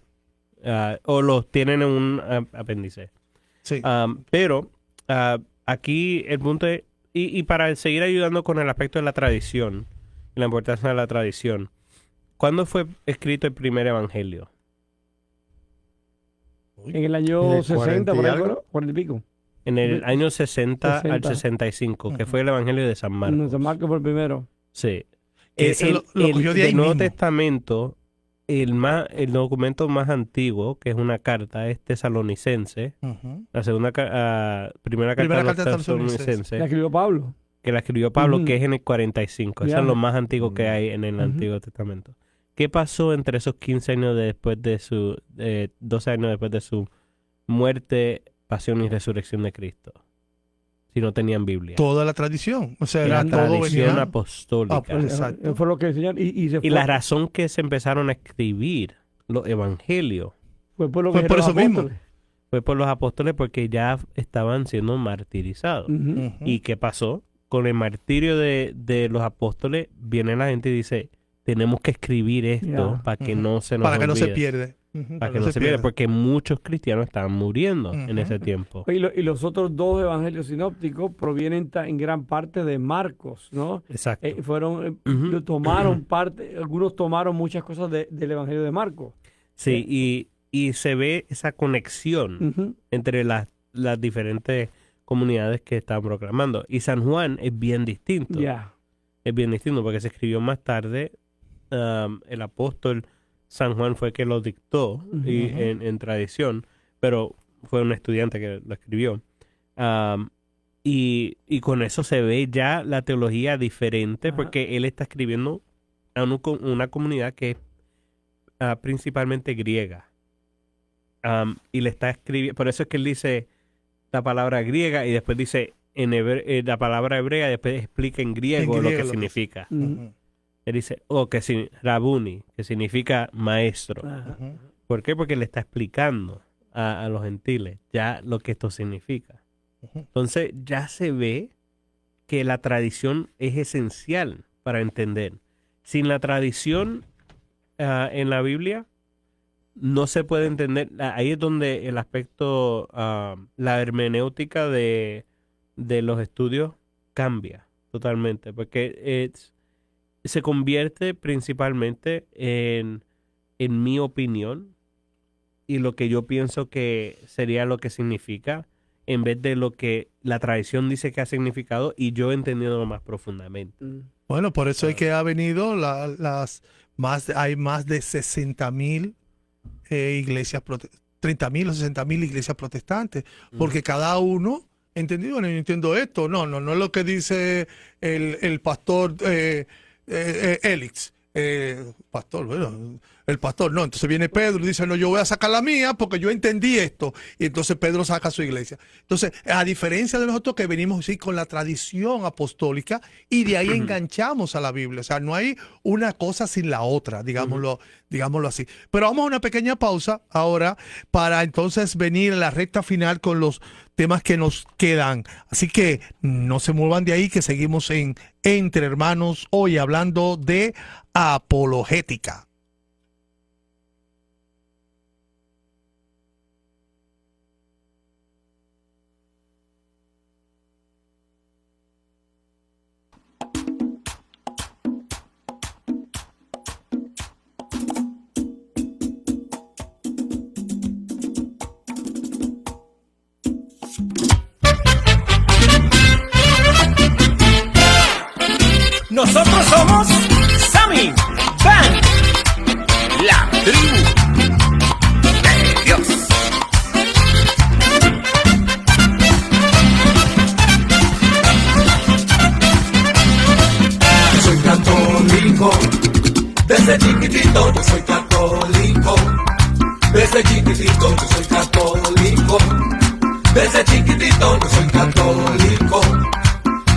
B: O los tienen en un apéndice.
D: Sí.
B: Pero aquí el punto es... Y para seguir ayudando con el aspecto de la tradición, la importancia de la tradición, ¿cuándo fue escrito el primer evangelio?
C: En el año 60, por ahí, 40 y pico.
B: En el año 60 al 65, que fue el evangelio de San Marcos.
C: San Marcos fue el primero.
B: Sí.
D: Ese lo cogió de ahí
B: el Nuevo
D: mismo.
B: Testamento el documento más antiguo, que es una carta, es Tesalonicense.
D: Ujú.
B: La primera carta
D: Primera
B: de los
D: carta de Tesalonicenses.
B: Tesalonicenses,
C: La escribió Pablo.
B: que la escribió Pablo,
C: Ujú.
B: que es en el 45. Eso
C: Ya.
B: es lo más antiguo que hay en el
C: Ujú.
B: Antiguo Testamento. ¿Qué pasó entre esos 15 años después de 12 años después de su muerte, pasión y resurrección de Cristo? Si no tenían Biblia.
D: Toda la tradición. O sea,
B: La
D: era todo
B: tradición
D: venía.
B: apostólica.
D: Ah, pues, exacto.
C: Fue lo que enseñaron. Y se
B: Y
C: fue,
B: la razón que se empezaron a escribir los evangelios
C: fue por lo
D: fue
C: que
D: por
C: dijeron
D: eso
C: los
D: mismo.
C: apóstoles.
B: fue por los apóstoles porque ya estaban siendo martirizados.
C: Ujú.
D: Ujú.
B: ¿Y qué pasó? Con el martirio de los apóstoles, viene la gente y dice, tenemos que escribir esto
C: Ya.
B: para que
D: Ujú.
B: no se nos
D: Para que no se
B: olvide.
D: pierde. Ujú,
B: Para que no se pierda, porque muchos cristianos estaban muriendo en
D: Ujú.
B: ese tiempo.
C: Y los otros dos evangelios sinópticos provienen en gran parte de Marcos, ¿no?
B: Exacto. Ujú.
C: Lo tomaron parte, algunos tomaron muchas cosas del evangelio de Marcos.
B: Sí, y se ve esa conexión
C: Ujú.
B: entre las diferentes comunidades que estaban proclamando. Y San Juan es bien distinto.
C: Ya.
B: Es bien distinto porque se escribió más tarde. El apóstol San Juan fue que lo dictó y en tradición, pero fue un estudiante que lo escribió. Y con eso se ve ya la teología diferente,
C: Ajá.
B: porque él está escribiendo a una comunidad que es principalmente griega. Y le está escribiendo, por eso es que él dice la palabra griega y después dice la palabra hebrea y después explica en griego lo que
D: griego.
B: significa.
C: Ujú.
D: Ujú,
B: Él dice, Rabuni, que significa maestro.
C: Ajá.
D: ujú.
B: ¿Por qué? Porque le está explicando a los gentiles ya lo que esto significa.
D: Ujú.
B: Entonces ya se ve que la tradición es esencial para entender. Sin la tradición en la Biblia no se puede entender. Ahí es donde el aspecto, la hermenéutica de los estudios cambia totalmente, porque se convierte principalmente en mi opinión y lo que yo pienso que sería lo que significa, en vez de lo que la tradición dice que ha significado y yo entendiendo más profundamente.
D: Bueno, por eso es que ha venido hay más de 60,000 iglesias, 30,000 o 60,000 iglesias protestantes, porque cada uno entendido, bueno, yo entiendo esto, no es lo que dice el pastor Elix. Pastor, bueno, el pastor no, entonces viene Pedro y dice, no, yo voy a sacar la mía porque yo entendí esto, y entonces Pedro saca su iglesia. Entonces, a diferencia de nosotros que venimos sí, con la tradición apostólica y de ahí enganchamos a la Biblia, o sea, no hay una cosa sin la otra, digámoslo así. Pero vamos a una pequeña pausa ahora para entonces venir a la recta final con los temas que nos quedan. Así que no se muevan de ahí, que seguimos en Entre Hermanos hoy hablando de apologética.
G: Nosotros somos Sammy Band, la tribu de Dios. Yo soy católico, desde chiquitito yo soy católico, desde chiquitito yo soy católico, desde chiquitito yo soy católico,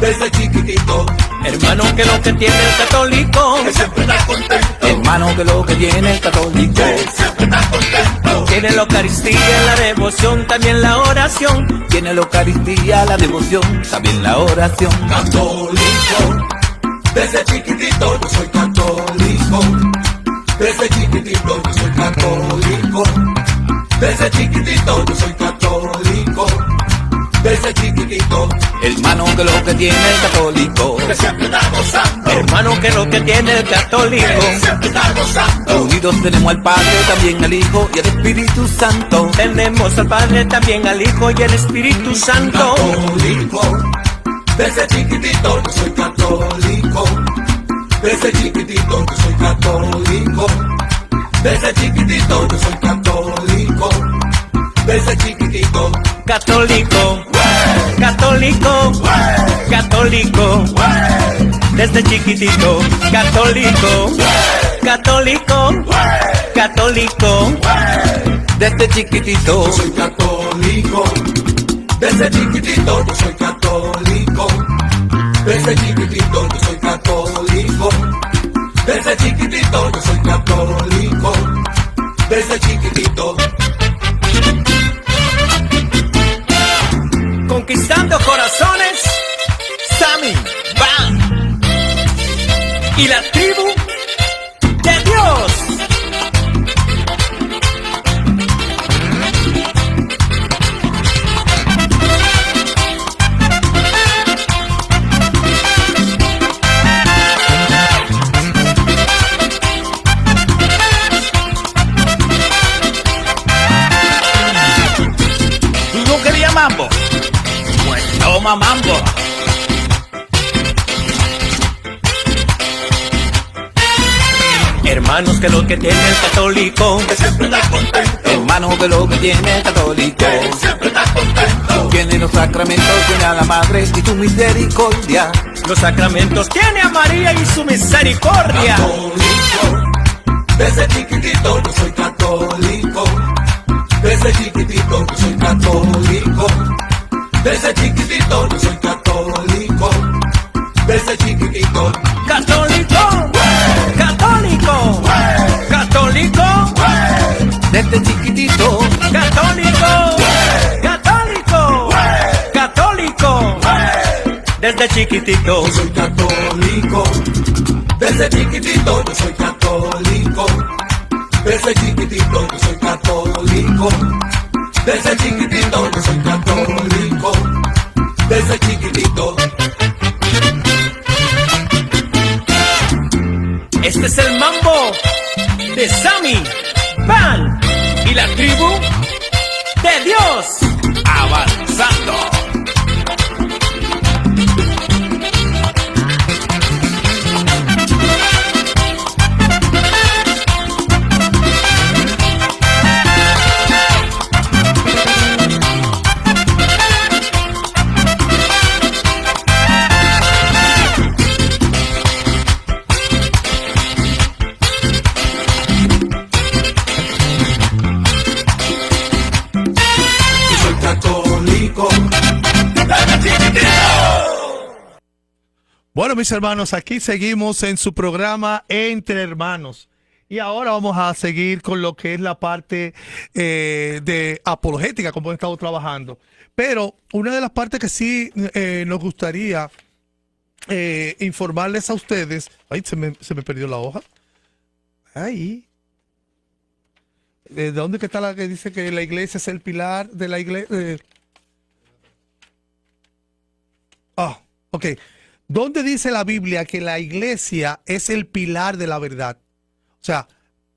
G: desde chiquitito.
H: Hermano, que lo que tiene el católico,
G: Que siempre está contento,
H: hermano, que lo que tiene el católico,
G: que siempre está contento.
H: tiene la Eucaristía, la devoción, también la oración, tiene la Eucaristía, la devoción, también la oración.
G: Católico, desde chiquitito yo soy católico, desde chiquitito yo soy católico, desde chiquitito yo soy católico, desde chiquitito.
H: Hermano, que lo que tiene el católico,
G: Que siempre está gozando,
H: hermano, que lo que tiene el católico,
G: que siempre está gozando.
H: unidos tenemos al Padre, también al Hijo y al Espíritu Santo. Tenemos al Padre, también al Hijo y al Espíritu Santo.
G: Católico, desde chiquitito yo soy católico, desde chiquitito yo soy católico, Desde chiquitito yo soy católico. Desde chiquitito.
H: Católico, católico, católico, desde chiquitito, católico, católico, católico, desde chiquitito.
G: Yo soy católico. Desde chiquitito yo soy católico. Desde chiquitito yo soy católico. Desde chiquitito yo soy católico. Desde chiquitito.
H: Conquistando corazones, Sammy Band y la tribu de Dios.
G: ¿Tú no querías mambo? Pues toma mambo.
H: Hermanos, que lo que tiene el católico,
G: Que siempre está contento.
H: hermanos, que lo que tiene el católico,
G: Que siempre está contento.
H: tiene los sacramentos, tiene a la madre y su misericordia. Los sacramentos tiene a María y su misericordia.
G: Católico. Desde chiquitito yo soy católico. Desde chiquitito yo soy católico. Desde chiquitito yo soy católico. Desde chiquitito.
H: Católico, católico, católico, desde chiquitito, católico, católico, católico, desde chiquitito.
G: Yo soy católico. Desde chiquitito yo soy católico. Desde chiquitito yo soy católico. Desde chiquitito yo soy católico. Desde chiquitito.
H: Este es el mambo de Sammy Band y la tribu de Dios. Avanzando.
G: Yo soy católico. Desde chiquitito.
D: Bueno, mis hermanos, aquí seguimos en su programa Entre Hermanos. Y ahora vamos a seguir con lo que es la parte de apologética, como hemos estado trabajando. Pero una de las partes que sí nos gustaría informarles a ustedes. Ay, se me perdió la hoja. Ahí. ¿De dónde que está la que dice que la iglesia es el pilar de la iglesia? Ok. ¿Dónde dice la Biblia que la iglesia es el pilar de la verdad? O sea,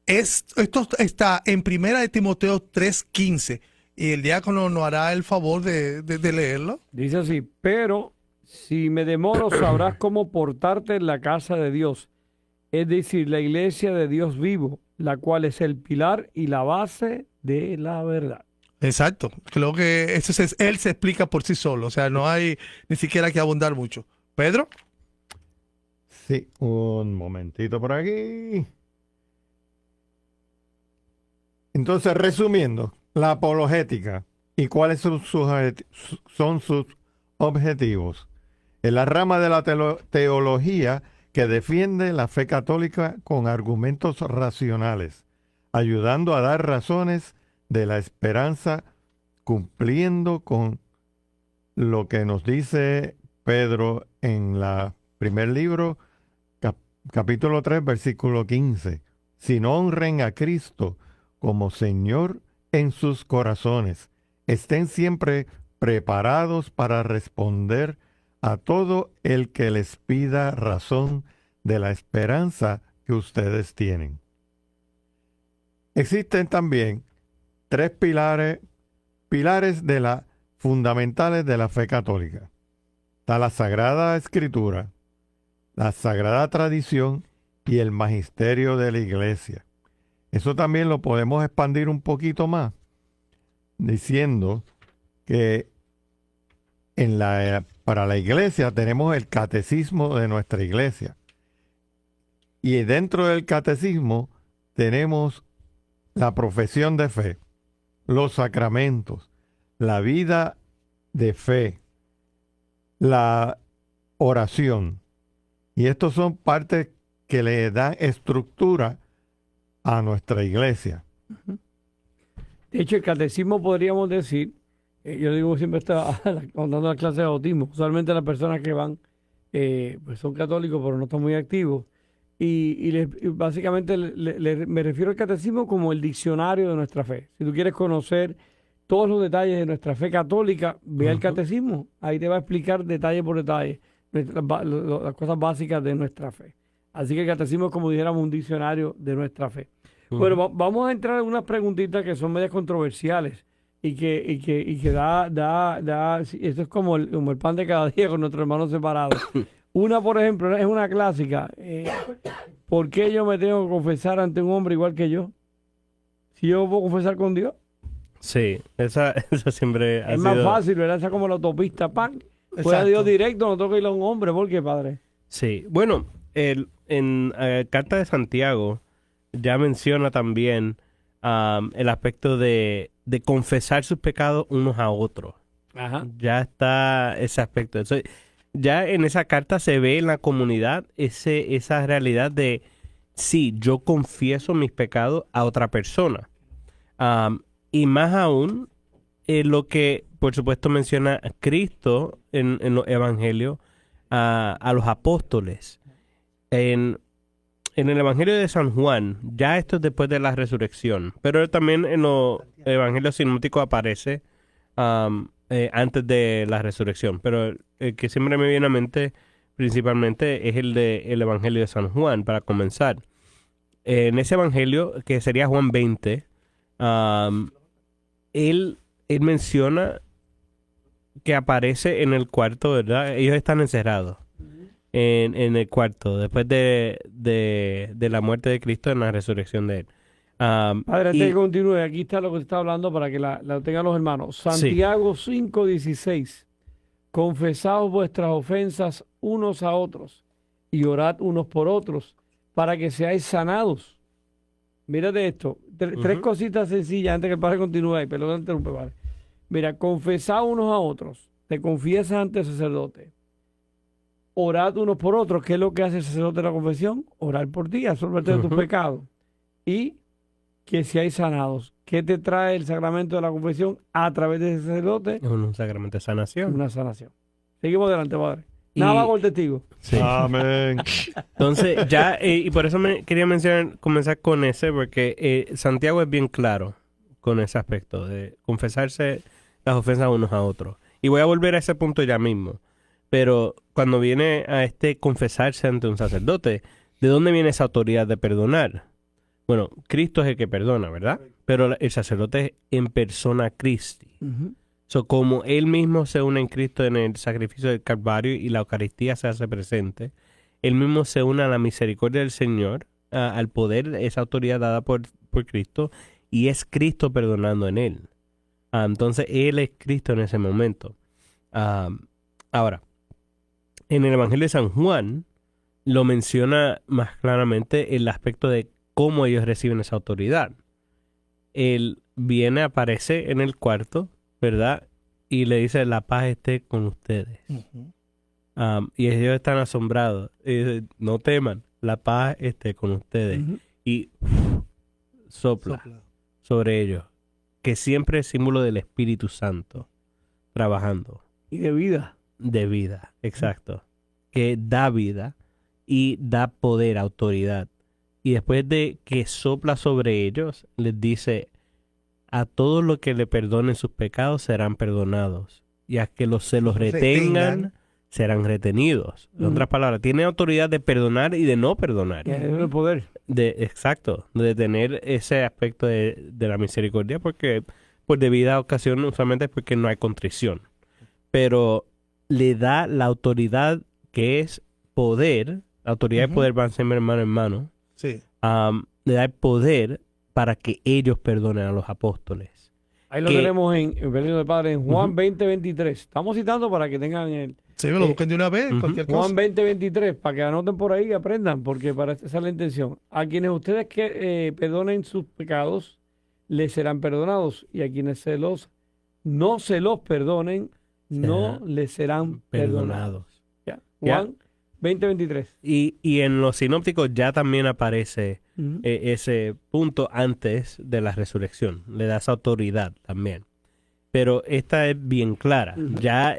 D: esto está en 1 de Timoteo 3:15. Y el diácono nos hará el favor de leerlo.
C: Dice así, pero si me demoro sabrás cómo portarte en la casa de Dios, es decir, la iglesia de Dios vivo, la cual es el pilar y la base de la verdad.
D: Exacto. Creo que él se explica por sí solo. O sea, no hay ni siquiera que abundar mucho. ¿Pedro?
A: Sí, un momentito por aquí. Entonces, resumiendo, la apologética y cuáles son sus objetivos. Es la rama de la teología que defiende la fe católica con argumentos racionales, ayudando a dar razones de la esperanza, cumpliendo con lo que nos dice Pedro en el primer libro, capítulo 3, versículo 15. Si no honren a Cristo como Señor en sus corazones, estén siempre preparados para responder a todo el que les pida razón de la esperanza que ustedes tienen. Existen también tres pilares fundamentales de la fe católica. Está la Sagrada Escritura, la Sagrada Tradición y el Magisterio de la Iglesia. Eso también lo podemos expandir un poquito más, diciendo que para la iglesia tenemos el catecismo de nuestra iglesia. Y dentro del catecismo tenemos la profesión de fe, los sacramentos, la vida de fe, la oración. Y estos son partes que le dan estructura a nuestra iglesia.
C: De hecho, el catecismo podríamos decir, yo digo siempre contando las clases de bautismo, usualmente las personas que van pues son católicos pero no están muy activos, y básicamente me refiero al catecismo como el diccionario de nuestra fe. Si tú quieres conocer todos los detalles de nuestra fe católica, ve al catecismo, ahí te va a explicar detalle por detalle las cosas básicas de nuestra fe. Así que el catecismo es como dijéramos un diccionario de nuestra fe. Bueno, vamos a entrar en unas preguntitas que son medias controversiales y que da esto es como el pan de cada día con nuestros hermanos separados. Una, por ejemplo, es una clásica. ¿Por qué yo me tengo que confesar ante un hombre igual que yo? Si yo puedo confesar con Dios.
B: Sí, esa siempre ha
C: Es
B: sido...
C: más fácil, ¿verdad? Esa es como la autopista, pan. Fue a
D: Exacto.
C: Dios directo, no tengo que ir a un hombre. ¿Por qué, padre?
B: Sí, bueno, en Carta de Santiago ya menciona también el aspecto de confesar sus pecados unos a otros.
C: Ajá.
B: Ya está ese aspecto. Entonces, ya en esa carta se ve en la comunidad esa realidad de, sí, yo confieso mis pecados a otra persona. Y más aún, lo que por supuesto menciona Cristo en los evangelios a los apóstoles. En el evangelio de San Juan, ya esto es después de la resurrección, pero también en los evangelios sinópticos aparece antes de la resurrección. Pero el que siempre me viene a mente principalmente es el evangelio de San Juan, para comenzar. En ese evangelio, que sería Juan 20, él menciona que aparece en el cuarto, ¿verdad? Ellos están encerrados en el cuarto después de la muerte de Cristo en la resurrección de él.
C: Padre, antes que continúe, aquí está lo que se está hablando para que la tengan los hermanos. Santiago 5:16. Confesaos vuestras ofensas unos a otros y orad unos por otros para que seáis sanados. Mírate esto. Tres cositas sencillas antes que el padre continúe ahí. Perdón, interrumpe, padre. Mira, confesad unos a otros. Te confiesas ante el sacerdote. Orad unos por otros. ¿Qué es lo que hace el sacerdote de la confesión? Orar por ti, absorberte de tus pecados. Y que seáis sanados. ¿Qué te trae el sacramento de la confesión a través de ese sacerdote?
B: Es un sacramento de sanación.
C: Una sanación. Seguimos adelante, padre. Nada más con el testigo.
B: Sí.
A: Amén.
B: Entonces, ya, y por eso quería comenzar con ese, porque Santiago es bien claro con ese aspecto de confesarse las ofensas unos a otros. Y voy a volver a ese punto ya mismo. Pero cuando viene a confesarse ante un sacerdote, ¿de dónde viene esa autoridad de perdonar? Bueno, Cristo es el que perdona, ¿verdad? Pero el sacerdote es en persona Christi. So, como él mismo se une en Cristo en el sacrificio del Calvario y la Eucaristía se hace presente, él mismo se une a la misericordia del Señor, al poder, esa autoridad dada por Cristo, y es Cristo perdonando en él. Entonces, él es Cristo en ese momento. Ahora, en el Evangelio de San Juan, lo menciona más claramente el aspecto de cómo ellos reciben esa autoridad. Él aparece en el cuarto, ¿verdad? Y le dice, la paz esté con ustedes. Y ellos están asombrados. Y dice, no teman, la paz esté con ustedes. Y sopla sobre ellos, que siempre es símbolo del Espíritu Santo trabajando.
C: Y de vida.
B: De vida, exacto. Que da vida y da poder, autoridad. Y después de que sopla sobre ellos, les dice, a todos los que le perdonen sus pecados serán perdonados. Y a que se los retengan, serán retenidos. En otras palabras, tiene autoridad de perdonar y de no perdonar.
C: Es el poder.
B: Exacto, de tener ese aspecto de la misericordia, porque por debida ocasión usualmente es porque no hay contrición. Pero le da la autoridad que es poder, la autoridad y poder van siempre mano en mano.
D: Sí.
B: Le da el poder para que ellos perdonen a los apóstoles.
C: Ahí lo tenemos en Bendito del Padre, en Juan 20:23. Estamos citando para que tengan el...
D: Sí, me lo busquen de una vez, cualquier cosa.
C: Juan 20:23, para que anoten por ahí y aprendan, porque para esa es la intención. A quienes ustedes que perdonen sus pecados, les serán perdonados. Y a quienes no se los perdonen, no les serán perdonados. Ya. Juan 20:23.
B: Y en los sinópticos ya también aparece ese punto antes de la resurrección. Le das autoridad también. Pero esta es bien clara. Ya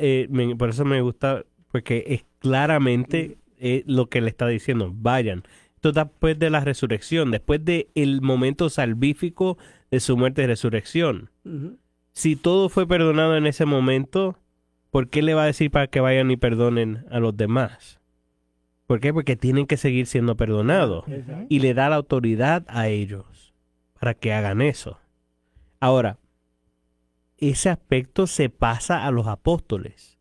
B: por eso me gusta, porque es claramente lo que le está diciendo. Vayan. Esto después de la resurrección, después del momento salvífico de su muerte y resurrección. Si todo fue perdonado en ese momento, ¿por qué le va a decir para que vayan y perdonen a los demás? ¿Por qué? Porque tienen que seguir siendo perdonados. Y le da la autoridad a ellos para que hagan eso. Ahora, ese aspecto se pasa a los apóstoles.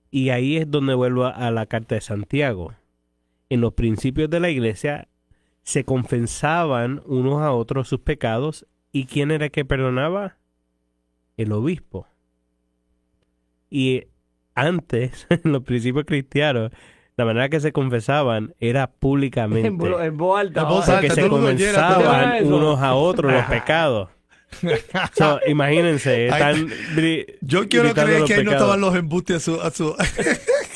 B: Y ahí es donde vuelvo a la carta de Santiago. En los principios de la iglesia se confesaban unos a otros sus pecados. ¿Y quién era el que perdonaba? El obispo. Y antes, en los principios cristianos, la manera que se confesaban era públicamente.
C: En voz alta.
D: En voz alta,
B: que se
D: todo el mundo oyera,
B: confesaban unos a otros los pecados. So, imagínense.
D: Yo quiero creer que ahí no estaban los embustes a su...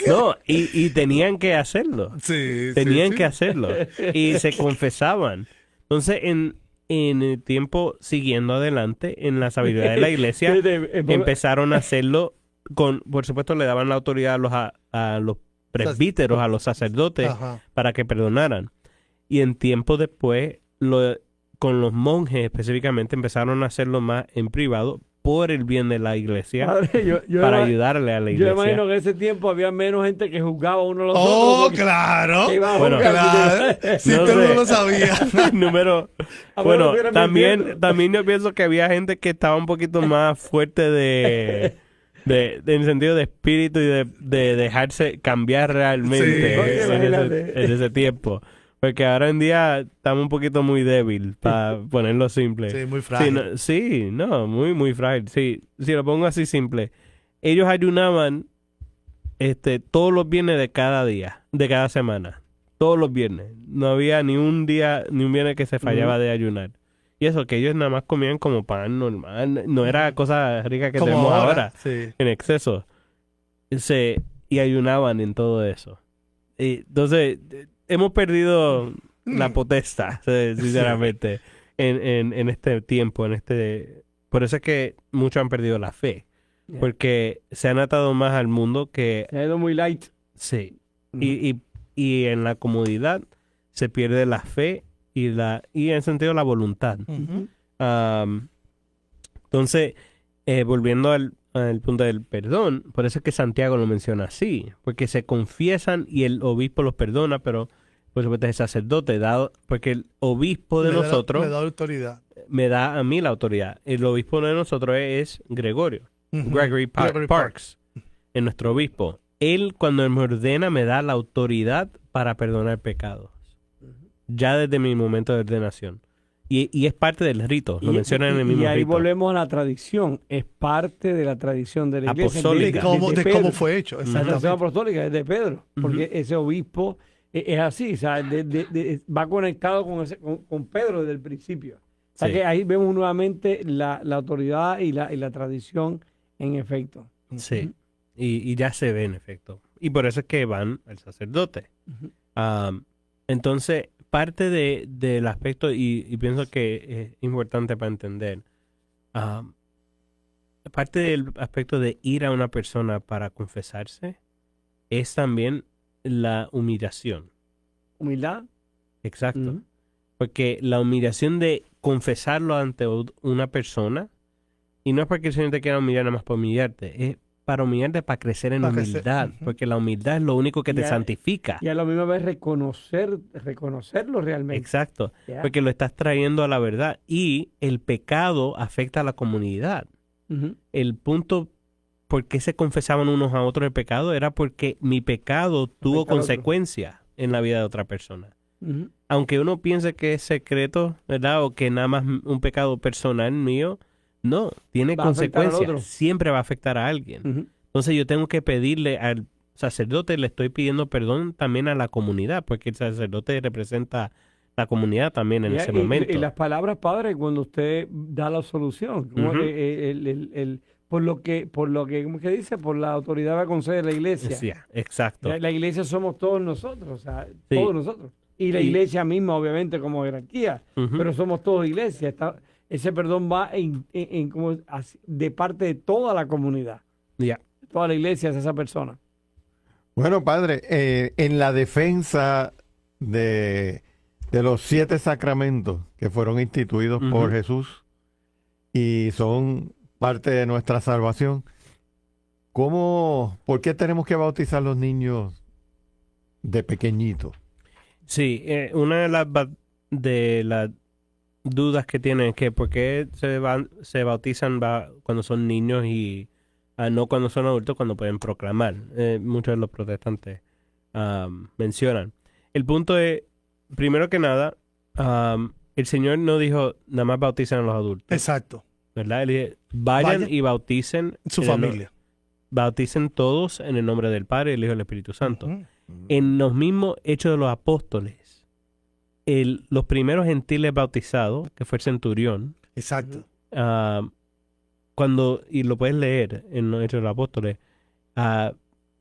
B: No, y tenían que hacerlo.
D: Sí,
B: tenían
D: sí.
B: que hacerlo. Y se confesaban. Entonces, en el tiempo siguiendo adelante, en la sabiduría de la iglesia, empezaron a hacerlo por supuesto, le daban la autoridad a los presbíteros, a los sacerdotes, para que perdonaran. Y en tiempo después, con los monjes específicamente, empezaron a hacerlo más en privado por el bien de la iglesia, para ayudarle a la iglesia.
C: Yo imagino que en ese tiempo había menos gente que juzgaba uno a los otros.
D: ¡Oh, claro!
B: Bueno,
D: claro. Si
B: no
D: usted
B: sé.
D: no lo sabía.
B: Bueno, también yo pienso que había gente que estaba un poquito más fuerte en el sentido de espíritu y de dejarse cambiar realmente en ese tiempo. Porque ahora en día estamos un poquito muy débil, para ponerlo simple.
D: Sí, muy frágil.
B: Muy, muy frágil. Sí, si lo pongo así simple. Ellos ayunaban todos los viernes de cada día, de cada semana. Todos los viernes. No había ni un día, ni un viernes que se fallaba de ayunar. Y eso, que ellos nada más comían como pan normal. No era cosa rica que
D: Como
B: tenemos ahora
D: sí.
B: en exceso. Y ayunaban en todo eso. Entonces, hemos perdido la potestad, sinceramente, en este tiempo. Por eso es que muchos han perdido la fe. Porque se han atado más al mundo que...
C: Se ha ido muy light.
B: Sí. Y en la comodidad se pierde la fe y en el sentido la voluntad. Entonces, volviendo al punto del perdón, por eso es que Santiago lo menciona así, porque se confiesan y el obispo los perdona, pero por supuesto es el sacerdote, porque el obispo de nosotros
D: me da autoridad.
B: Me da a mí la autoridad. El obispo de nosotros es Gregorio, Gregory Parks, es nuestro obispo. Él, cuando me ordena, me da la autoridad para perdonar pecados. Ya desde mi momento de ordenación. Y es parte del rito, lo mencionan en el mismo rito.
C: Y ahí volvemos a la tradición, es parte de la tradición de la iglesia.
B: Apostólica.
D: De cómo fue hecho,
C: la tradición apostólica es de Pedro, porque ese obispo es así, o sea, va conectado con Pedro desde el principio. O sea que ahí vemos nuevamente la autoridad y la tradición en efecto.
B: Sí, y ya se ve en efecto. Y por eso es que van al sacerdote. Entonces, parte del aspecto, y pienso que es importante para entender, parte del aspecto de ir a una persona para confesarse es también la humillación.
C: ¿Humildad?
B: Exacto. Porque la humillación de confesarlo ante una persona, y no es porque el Señor te quiera humillar nada más para humillarte, es para humillarte, para crecer en humildad, porque la humildad es lo único que te santifica.
C: Y a la misma vez reconocerlo realmente.
B: Exacto, porque lo estás trayendo a la verdad, y el pecado afecta a la comunidad. El punto por qué se confesaban unos a otros el pecado era porque mi pecado tuvo consecuencias en la vida de otra persona.
C: Ujú.
B: Aunque uno piense que es secreto, ¿verdad? O que nada más un pecado personal mío, no, tiene
C: Va a afectar al
B: consecuencias.
C: otro.
B: Siempre va a afectar a alguien.
C: Ujú.
B: Entonces yo tengo que pedirle al sacerdote, le estoy pidiendo perdón también a la comunidad, porque el sacerdote representa la comunidad también en ese momento.
C: Y las palabras, padre, cuando usted da la solución, como
B: Ujú.
C: por lo que, ¿cómo que dice? Por la autoridad que concede la iglesia.
B: Sí, exacto.
C: La iglesia somos todos nosotros, o sea,
B: Sí.
C: todos nosotros. Y la
B: Y-
C: iglesia misma, obviamente, como jerarquía,
B: Ujú.
C: pero somos todos iglesia. Ese perdón va de parte de toda la comunidad.
B: Ya.
C: Toda la iglesia es esa persona.
A: Bueno, padre, en la defensa de los 7 sacramentos que fueron instituidos
B: Ujú.
A: por Jesús y son parte de nuestra salvación, ¿por qué tenemos que bautizar a los niños de pequeñitos?
B: Sí, una de las dudas que tienen es que por qué se bautizan cuando son niños y no cuando son adultos, cuando pueden proclamar. Muchos de los protestantes mencionan. El punto es, primero que nada, el Señor no dijo nada más bautizan a los adultos,
D: Exacto.
B: ¿verdad? Él dijo, vayan
D: Vaya-
B: y bauticen
D: Su
B: en el
D: familia.
B: bauticen todos en el nombre del Padre, el Hijo y el Espíritu Santo.
D: Ujú.
B: En los mismos Hechos de los Apóstoles, los primeros gentiles bautizados, que fue el centurión,
D: Exacto.
B: y lo puedes leer en los Hechos de los Apóstoles,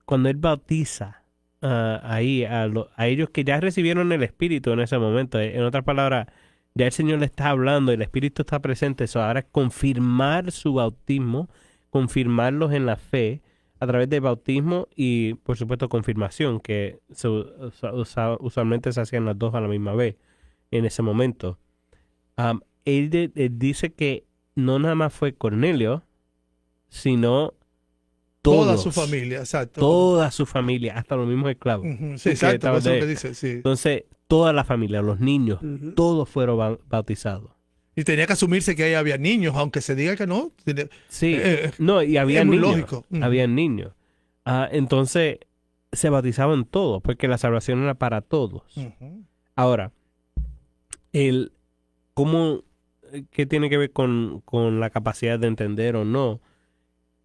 B: cuando él bautiza ahí a ellos que ya recibieron el Espíritu en ese momento, en otras palabras, ya el Señor le está hablando y el Espíritu está presente, eso ahora es confirmar su bautismo, confirmarlos en la fe a través del bautismo y, por supuesto, confirmación, que usualmente se hacían las dos a la misma vez en ese momento. Él dice que no nada más fue Cornelio, sino
D: Toda
B: todos,
D: su familia, exacto.
B: toda su familia, hasta los mismos esclavos.
D: Ujú, sí,
B: que
D: exacto,
B: estabas
D: eso es lo
B: de-
D: que dice, sí.
B: Entonces, toda la familia, los niños,
C: Ujú.
B: todos fueron bautizados.
D: Y tenía que asumirse que ahí había niños, aunque se diga que no.
B: Sí,
D: Eh,
B: no, y había
D: es muy
B: niños.
D: lógico. Ujú.
B: Había niños. Entonces, se bautizaban todos, porque la salvación era para todos.
D: Ujú.
B: Ahora, ¿qué tiene que ver con la capacidad de entender o no?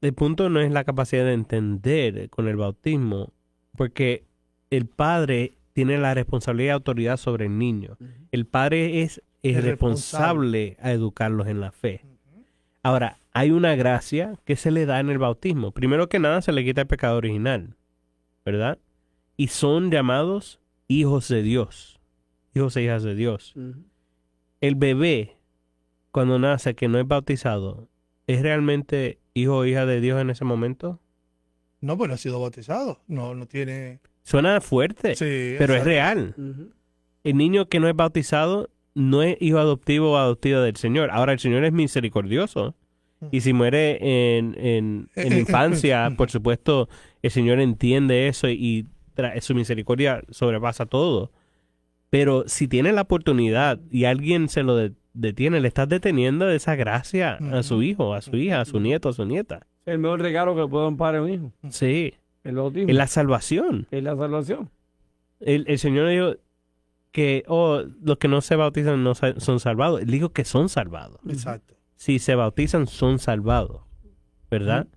B: El punto no es la capacidad de entender con el bautismo, porque el padre tiene la responsabilidad y autoridad sobre el niño. El padre es
D: El
B: responsable a educarlos en la fe. Ahora, hay una gracia que se le da en el bautismo. Primero que nada, se le quita el pecado original, ¿verdad? Y son llamados hijos de Dios, hijos e hijas de Dios.
C: Ujú.
B: El bebé, cuando nace, que no es bautizado, ¿es realmente hijo o hija de Dios en ese momento?
D: No, pues no ha sido bautizado. No, no tiene.
B: Suena fuerte,
D: Sí,
B: pero es
D: exacto.
B: real.
C: Ujú.
B: El niño que no es bautizado no es hijo adoptivo o adoptiva del Señor. Ahora, el Señor es misericordioso. Y si muere en infancia, por supuesto, el Señor entiende eso y su misericordia sobrepasa todo. Pero si tiene la oportunidad y alguien se lo detiene, le estás deteniendo esa gracia a su hijo, a su hija, a su nieto, a su nieta.
C: El mejor regalo que le puede dar un padre a un hijo.
B: Sí,
C: El bautismo.
B: en la salvación.
C: Es la salvación.
B: El Señor dijo que los que no se bautizan no son salvados. Él dijo que son salvados.
D: Exacto.
B: Si se bautizan, son salvados, ¿verdad?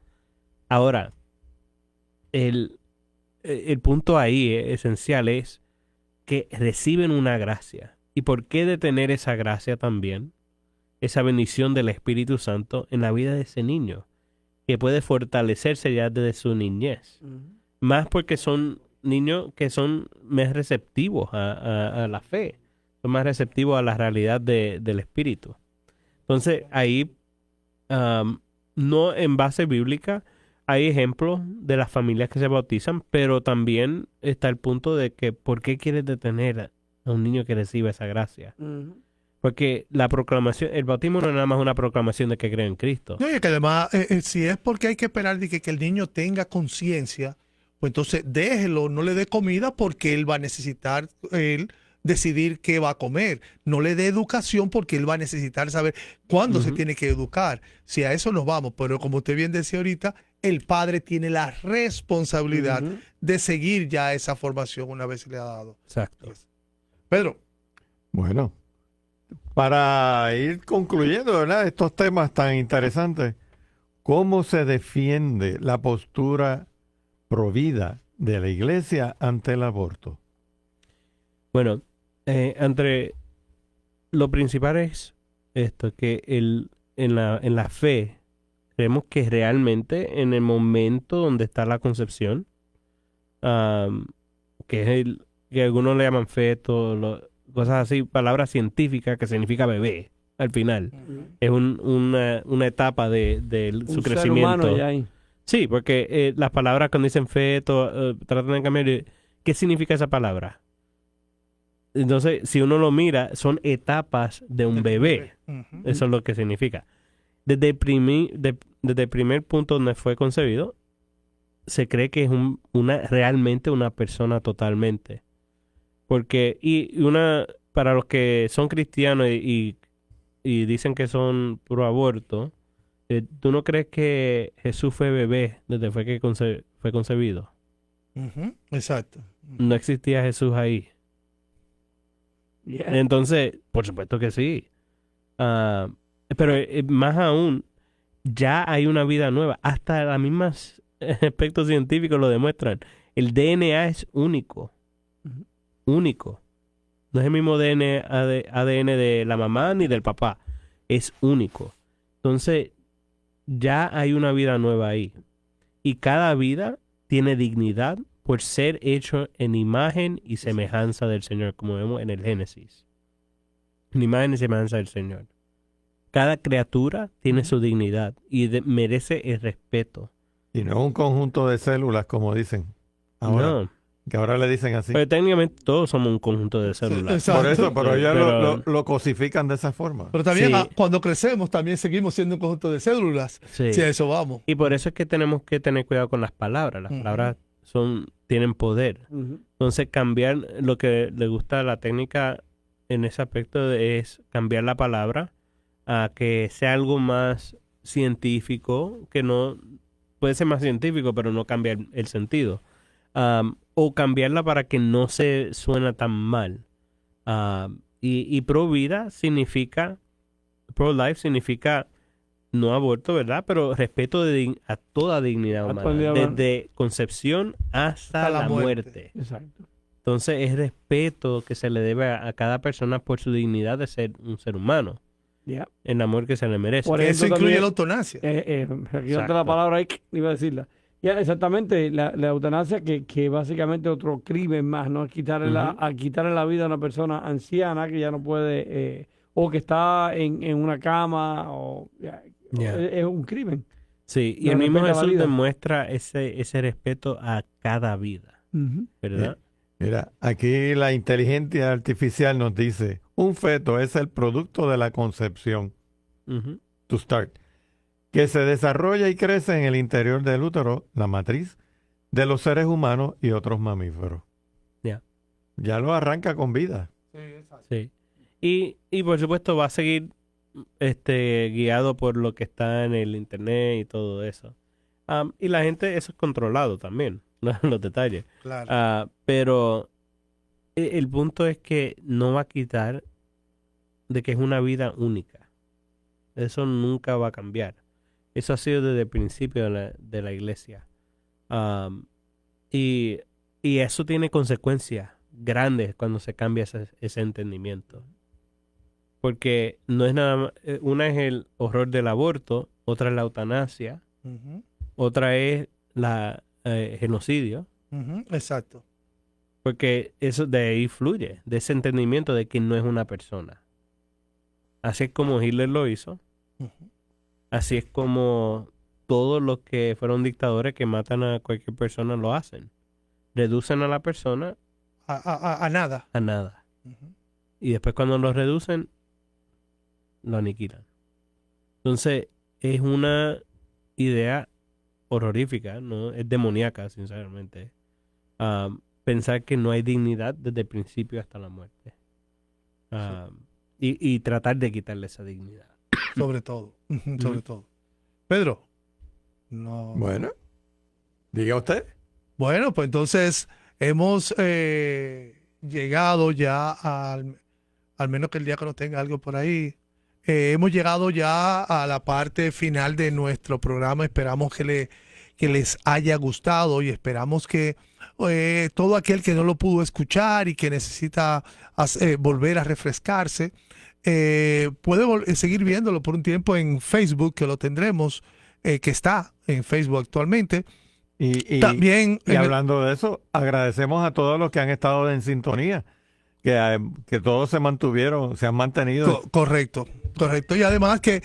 B: Ahora, el punto ahí esencial es que reciben una gracia. ¿Y por qué detener esa gracia también? Esa bendición del Espíritu Santo en la vida de ese niño, que puede fortalecerse ya desde su niñez. Más porque son niños que son más receptivos a la fe, son más receptivos a la realidad del Espíritu. Entonces, ahí, no en base bíblica, hay ejemplos de las familias que se bautizan, pero también está el punto de que ¿por qué quieres detener a un niño que reciba esa gracia?
C: Ujú.
B: Porque la proclamación, el bautismo no es nada más una proclamación de que cree en Cristo.
D: No, y que además, si es porque hay que esperar de que el niño tenga conciencia, pues entonces déjelo, no le dé comida porque él va a necesitar decidir qué va a comer. No le dé educación porque él va a necesitar saber cuándo se tiene que educar. Si a eso nos vamos, pero como usted bien decía ahorita, el padre tiene la responsabilidad
C: Ujú.
D: de seguir ya esa formación una vez se le ha dado.
B: Exacto.
D: Pedro.
A: Bueno, para ir concluyendo, ¿verdad? Estos temas tan interesantes, ¿cómo se defiende la postura provida de la Iglesia ante el aborto?
B: Bueno, entre lo principal es esto, que en la fe creemos que realmente en el momento donde está la concepción, que es que algunos le llaman feto, cosas así, palabras científicas que significa bebé, al final. Es una etapa de su
C: Un ser
B: crecimiento.
C: humano ya ahí.
B: Sí, porque las palabras cuando dicen feto, tratan de cambiar. ¿Qué significa esa palabra? Entonces, si uno lo mira, son etapas de un bebé.
D: Ujú.
B: Eso es lo que significa. Desde el primer punto donde fue concebido, se cree que es realmente una persona totalmente. Porque, para los que son cristianos y dicen que son pro aborto, ¿tú no crees que Jesús fue bebé desde que fue concebido?
D: Ujú, exacto.
B: No existía Jesús ahí.
C: Yeah.
B: Entonces, por supuesto que sí. Pero más aún, ya hay una vida nueva. Hasta las mismas aspectos científicos lo demuestran. El DNA es único.
C: Ujú.
B: Único. No es el mismo ADN de la mamá ni del papá. Es único. Entonces, ya hay una vida nueva ahí. Y cada vida tiene dignidad por ser hecho en imagen y semejanza del Señor, como vemos en el Génesis. En imagen y semejanza del Señor. Cada criatura tiene su dignidad y merece el respeto.
A: Y no un conjunto de células, como dicen ahora,
B: No,
A: que ahora le dicen así.
B: pero técnicamente todos somos un conjunto de células.
D: Exacto.
A: Por eso, pero ya
B: Pero-
A: lo cosifican de esa forma.
D: Pero también
B: Sí.
D: cuando crecemos también seguimos siendo un conjunto de células.
B: Sí.
D: Si a eso vamos.
B: Y por eso es que tenemos que tener cuidado con las palabras. Las
D: Ujú.
B: palabras tienen poder.
C: Ujú.
B: Entonces cambiar lo que le gusta a la técnica en ese aspecto es cambiar la palabra a que sea algo más científico, que no puede ser más científico, pero no cambiar el sentido. O cambiarla para que no se suena tan mal. Y pro vida significa, pro life significa no aborto, ¿verdad? Pero respeto a toda dignidad
C: A
B: humana,
C: toda dignidad humana.
B: desde concepción hasta la muerte.
C: Exacto.
B: Entonces es respeto que se le debe a cada persona por su dignidad de ser un ser humano,
C: Yeah.
B: el amor que se le merece.
C: Por
D: Que
C: ejemplo,
D: eso incluye
C: también-
D: la eutanasia.
C: Aquí
B: Exacto.
C: otra la palabra ahí, iba a decirla. Ya, exactamente, la eutanasia que básicamente otro crimen más, ¿no? Quitarle la vida a una persona anciana que ya no puede, o que está en una cama, o
B: Ya.
C: es un crimen.
B: Sí, y
C: No
B: el mismo
C: respeta la
B: Jesús
C: vida.
B: demuestra ese respeto a cada vida,
C: Ujú.
B: ¿verdad?
A: Mira, aquí la inteligencia artificial nos dice, un feto es el producto de la concepción,
B: Ujú.
A: to start, que se desarrolla y crece en el interior del útero, la matriz, de los seres humanos y otros mamíferos.
B: Ya.
A: Ya lo arranca con vida.
B: Sí. Y por supuesto va a seguir guiado por lo que está en el internet y todo eso. Y la gente, eso es controlado también, ¿no? Los detalles.
D: Claro.
B: Pero el punto es que no va a quitar de que es una vida única. Eso nunca va a cambiar. Eso ha sido desde el principio de la iglesia. Y eso tiene consecuencias grandes cuando se cambia ese entendimiento. Porque no es nada más, una es el horror del aborto, otra es la eutanasia,
D: Ujú,
B: otra es la genocidio.
D: ujú, exacto.
B: Porque eso de ahí fluye, de ese entendimiento de que no es una persona. Así es como Hitler lo hizo.
D: Ujú.
B: Así es como todos los que fueron dictadores que matan a cualquier persona lo hacen. Reducen a la persona
D: A nada.
B: a nada.
D: Ujú.
B: Y después cuando lo reducen, lo aniquilan. Entonces, es una idea horrorífica, ¿no? Es demoníaca, sinceramente. Pensar que no hay dignidad desde el principio hasta la muerte. Y tratar de quitarle esa dignidad.
D: Sobre todo. Ujú, sobre todo. Pedro. No.
A: Bueno, diga usted.
D: Bueno, pues entonces hemos llegado ya al menos que el diácono tenga algo por ahí, hemos llegado ya a la parte final de nuestro programa. Esperamos que les haya gustado y esperamos que todo aquel que no lo pudo escuchar y que necesita volver a refrescarse, puede seguir viéndolo por un tiempo en Facebook, que lo tendremos, que está en Facebook actualmente.
A: Y
D: También
A: hablando de eso, agradecemos a todos los que han estado en sintonía, que todos se han mantenido.
D: Correcto. Y además que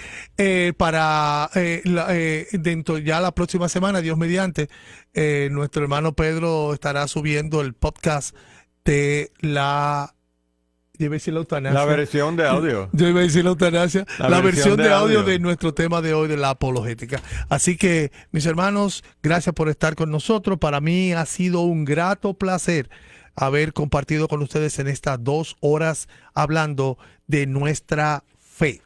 D: dentro ya la próxima semana, Dios mediante, nuestro hermano Pedro estará subiendo el podcast de la
A: La versión de audio.
D: Yo iba a decir la eutanasia. La versión de audio de nuestro tema de hoy, de la apologética. Así que, mis hermanos, gracias por estar con nosotros. Para mí ha sido un grato placer haber compartido con ustedes en estas 2 horas hablando de nuestra fe.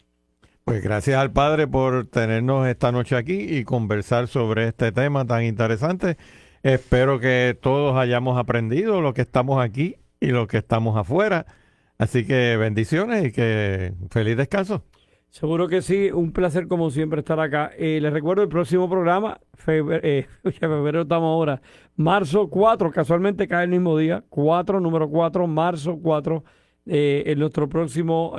A: Pues gracias al Padre por tenernos esta noche aquí y conversar sobre este tema tan interesante. Espero que todos hayamos aprendido, lo que estamos aquí y lo que estamos afuera. Así que bendiciones y que feliz descanso.
C: Seguro que sí, un placer como siempre estar acá. Les recuerdo el próximo programa, febrero estamos ahora, marzo 4, casualmente cae el mismo día, número 4, marzo 4, en nuestro próximo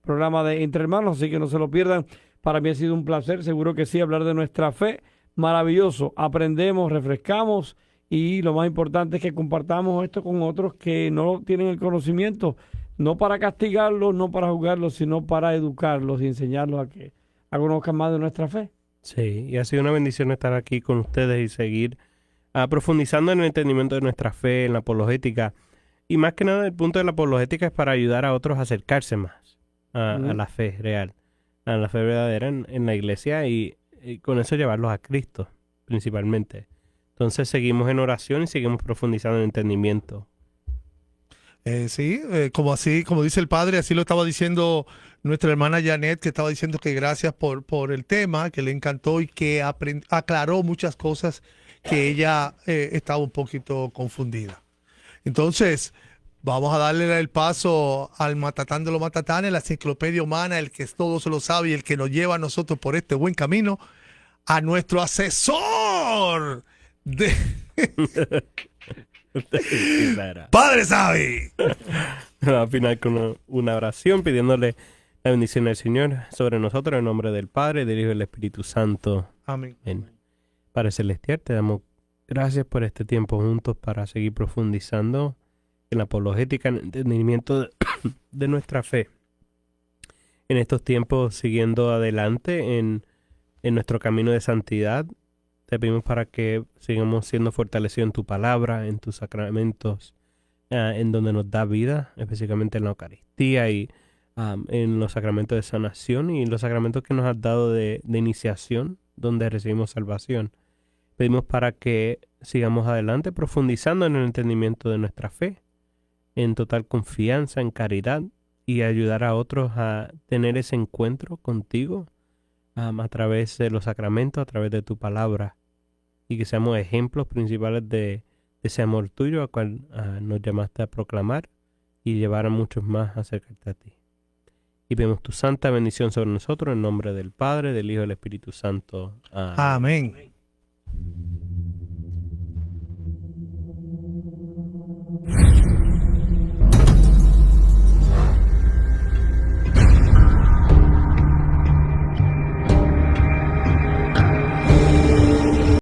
C: programa de Entre Hermanos, así que no se lo pierdan. Para mí ha sido un placer, seguro que sí, hablar de nuestra fe. Maravilloso, aprendemos, refrescamos y lo más importante es que compartamos esto con otros que no tienen el conocimiento, no para castigarlos, no para juzgarlos, sino para educarlos y enseñarlos a que conozcan más de nuestra fe.
B: Sí, y ha sido una bendición estar aquí con ustedes y seguir profundizando en el entendimiento de nuestra fe, en la apologética. Y más que nada, el punto de la apologética es para ayudar a otros a acercarse más a la fe real, a la fe verdadera en la iglesia y con eso llevarlos a Cristo, principalmente. Entonces seguimos en oración y seguimos profundizando en el entendimiento.
D: Como dice el Padre, así lo estaba diciendo nuestra hermana Janet, que estaba diciendo que gracias por el tema, que le encantó y que aclaró muchas cosas que ella estaba un poquito confundida. Entonces, vamos a darle el paso al matatán de los matatanes, la enciclopedia humana, el que todo se lo sabe y el que nos lleva a nosotros por este buen camino, a nuestro asesor de... Padre Sabi.
B: Al final con una oración pidiéndole la bendición del Señor sobre nosotros en el nombre del Padre, del Hijo y del Espíritu Santo.
D: Amén.
B: Padre Celestial, te damos gracias por este tiempo juntos para seguir profundizando en la apologética, en el entendimiento de nuestra fe. En estos tiempos, siguiendo adelante en nuestro camino de santidad, te pedimos para que sigamos siendo fortalecidos en tu palabra, en tus sacramentos, en donde nos da vida, específicamente en la Eucaristía y en los sacramentos de sanación y los sacramentos que nos has dado de iniciación, donde recibimos salvación. Pedimos para que sigamos adelante profundizando en el entendimiento de nuestra fe, en total confianza, en caridad y ayudar a otros a tener ese encuentro contigo a través de los sacramentos, a través de tu palabra, y que seamos ejemplos principales de ese amor tuyo al cual nos llamaste a proclamar y llevar a muchos más a acercarte a ti. Y pedimos tu santa bendición sobre nosotros en nombre del Padre, del Hijo y del Espíritu Santo.
D: Amén.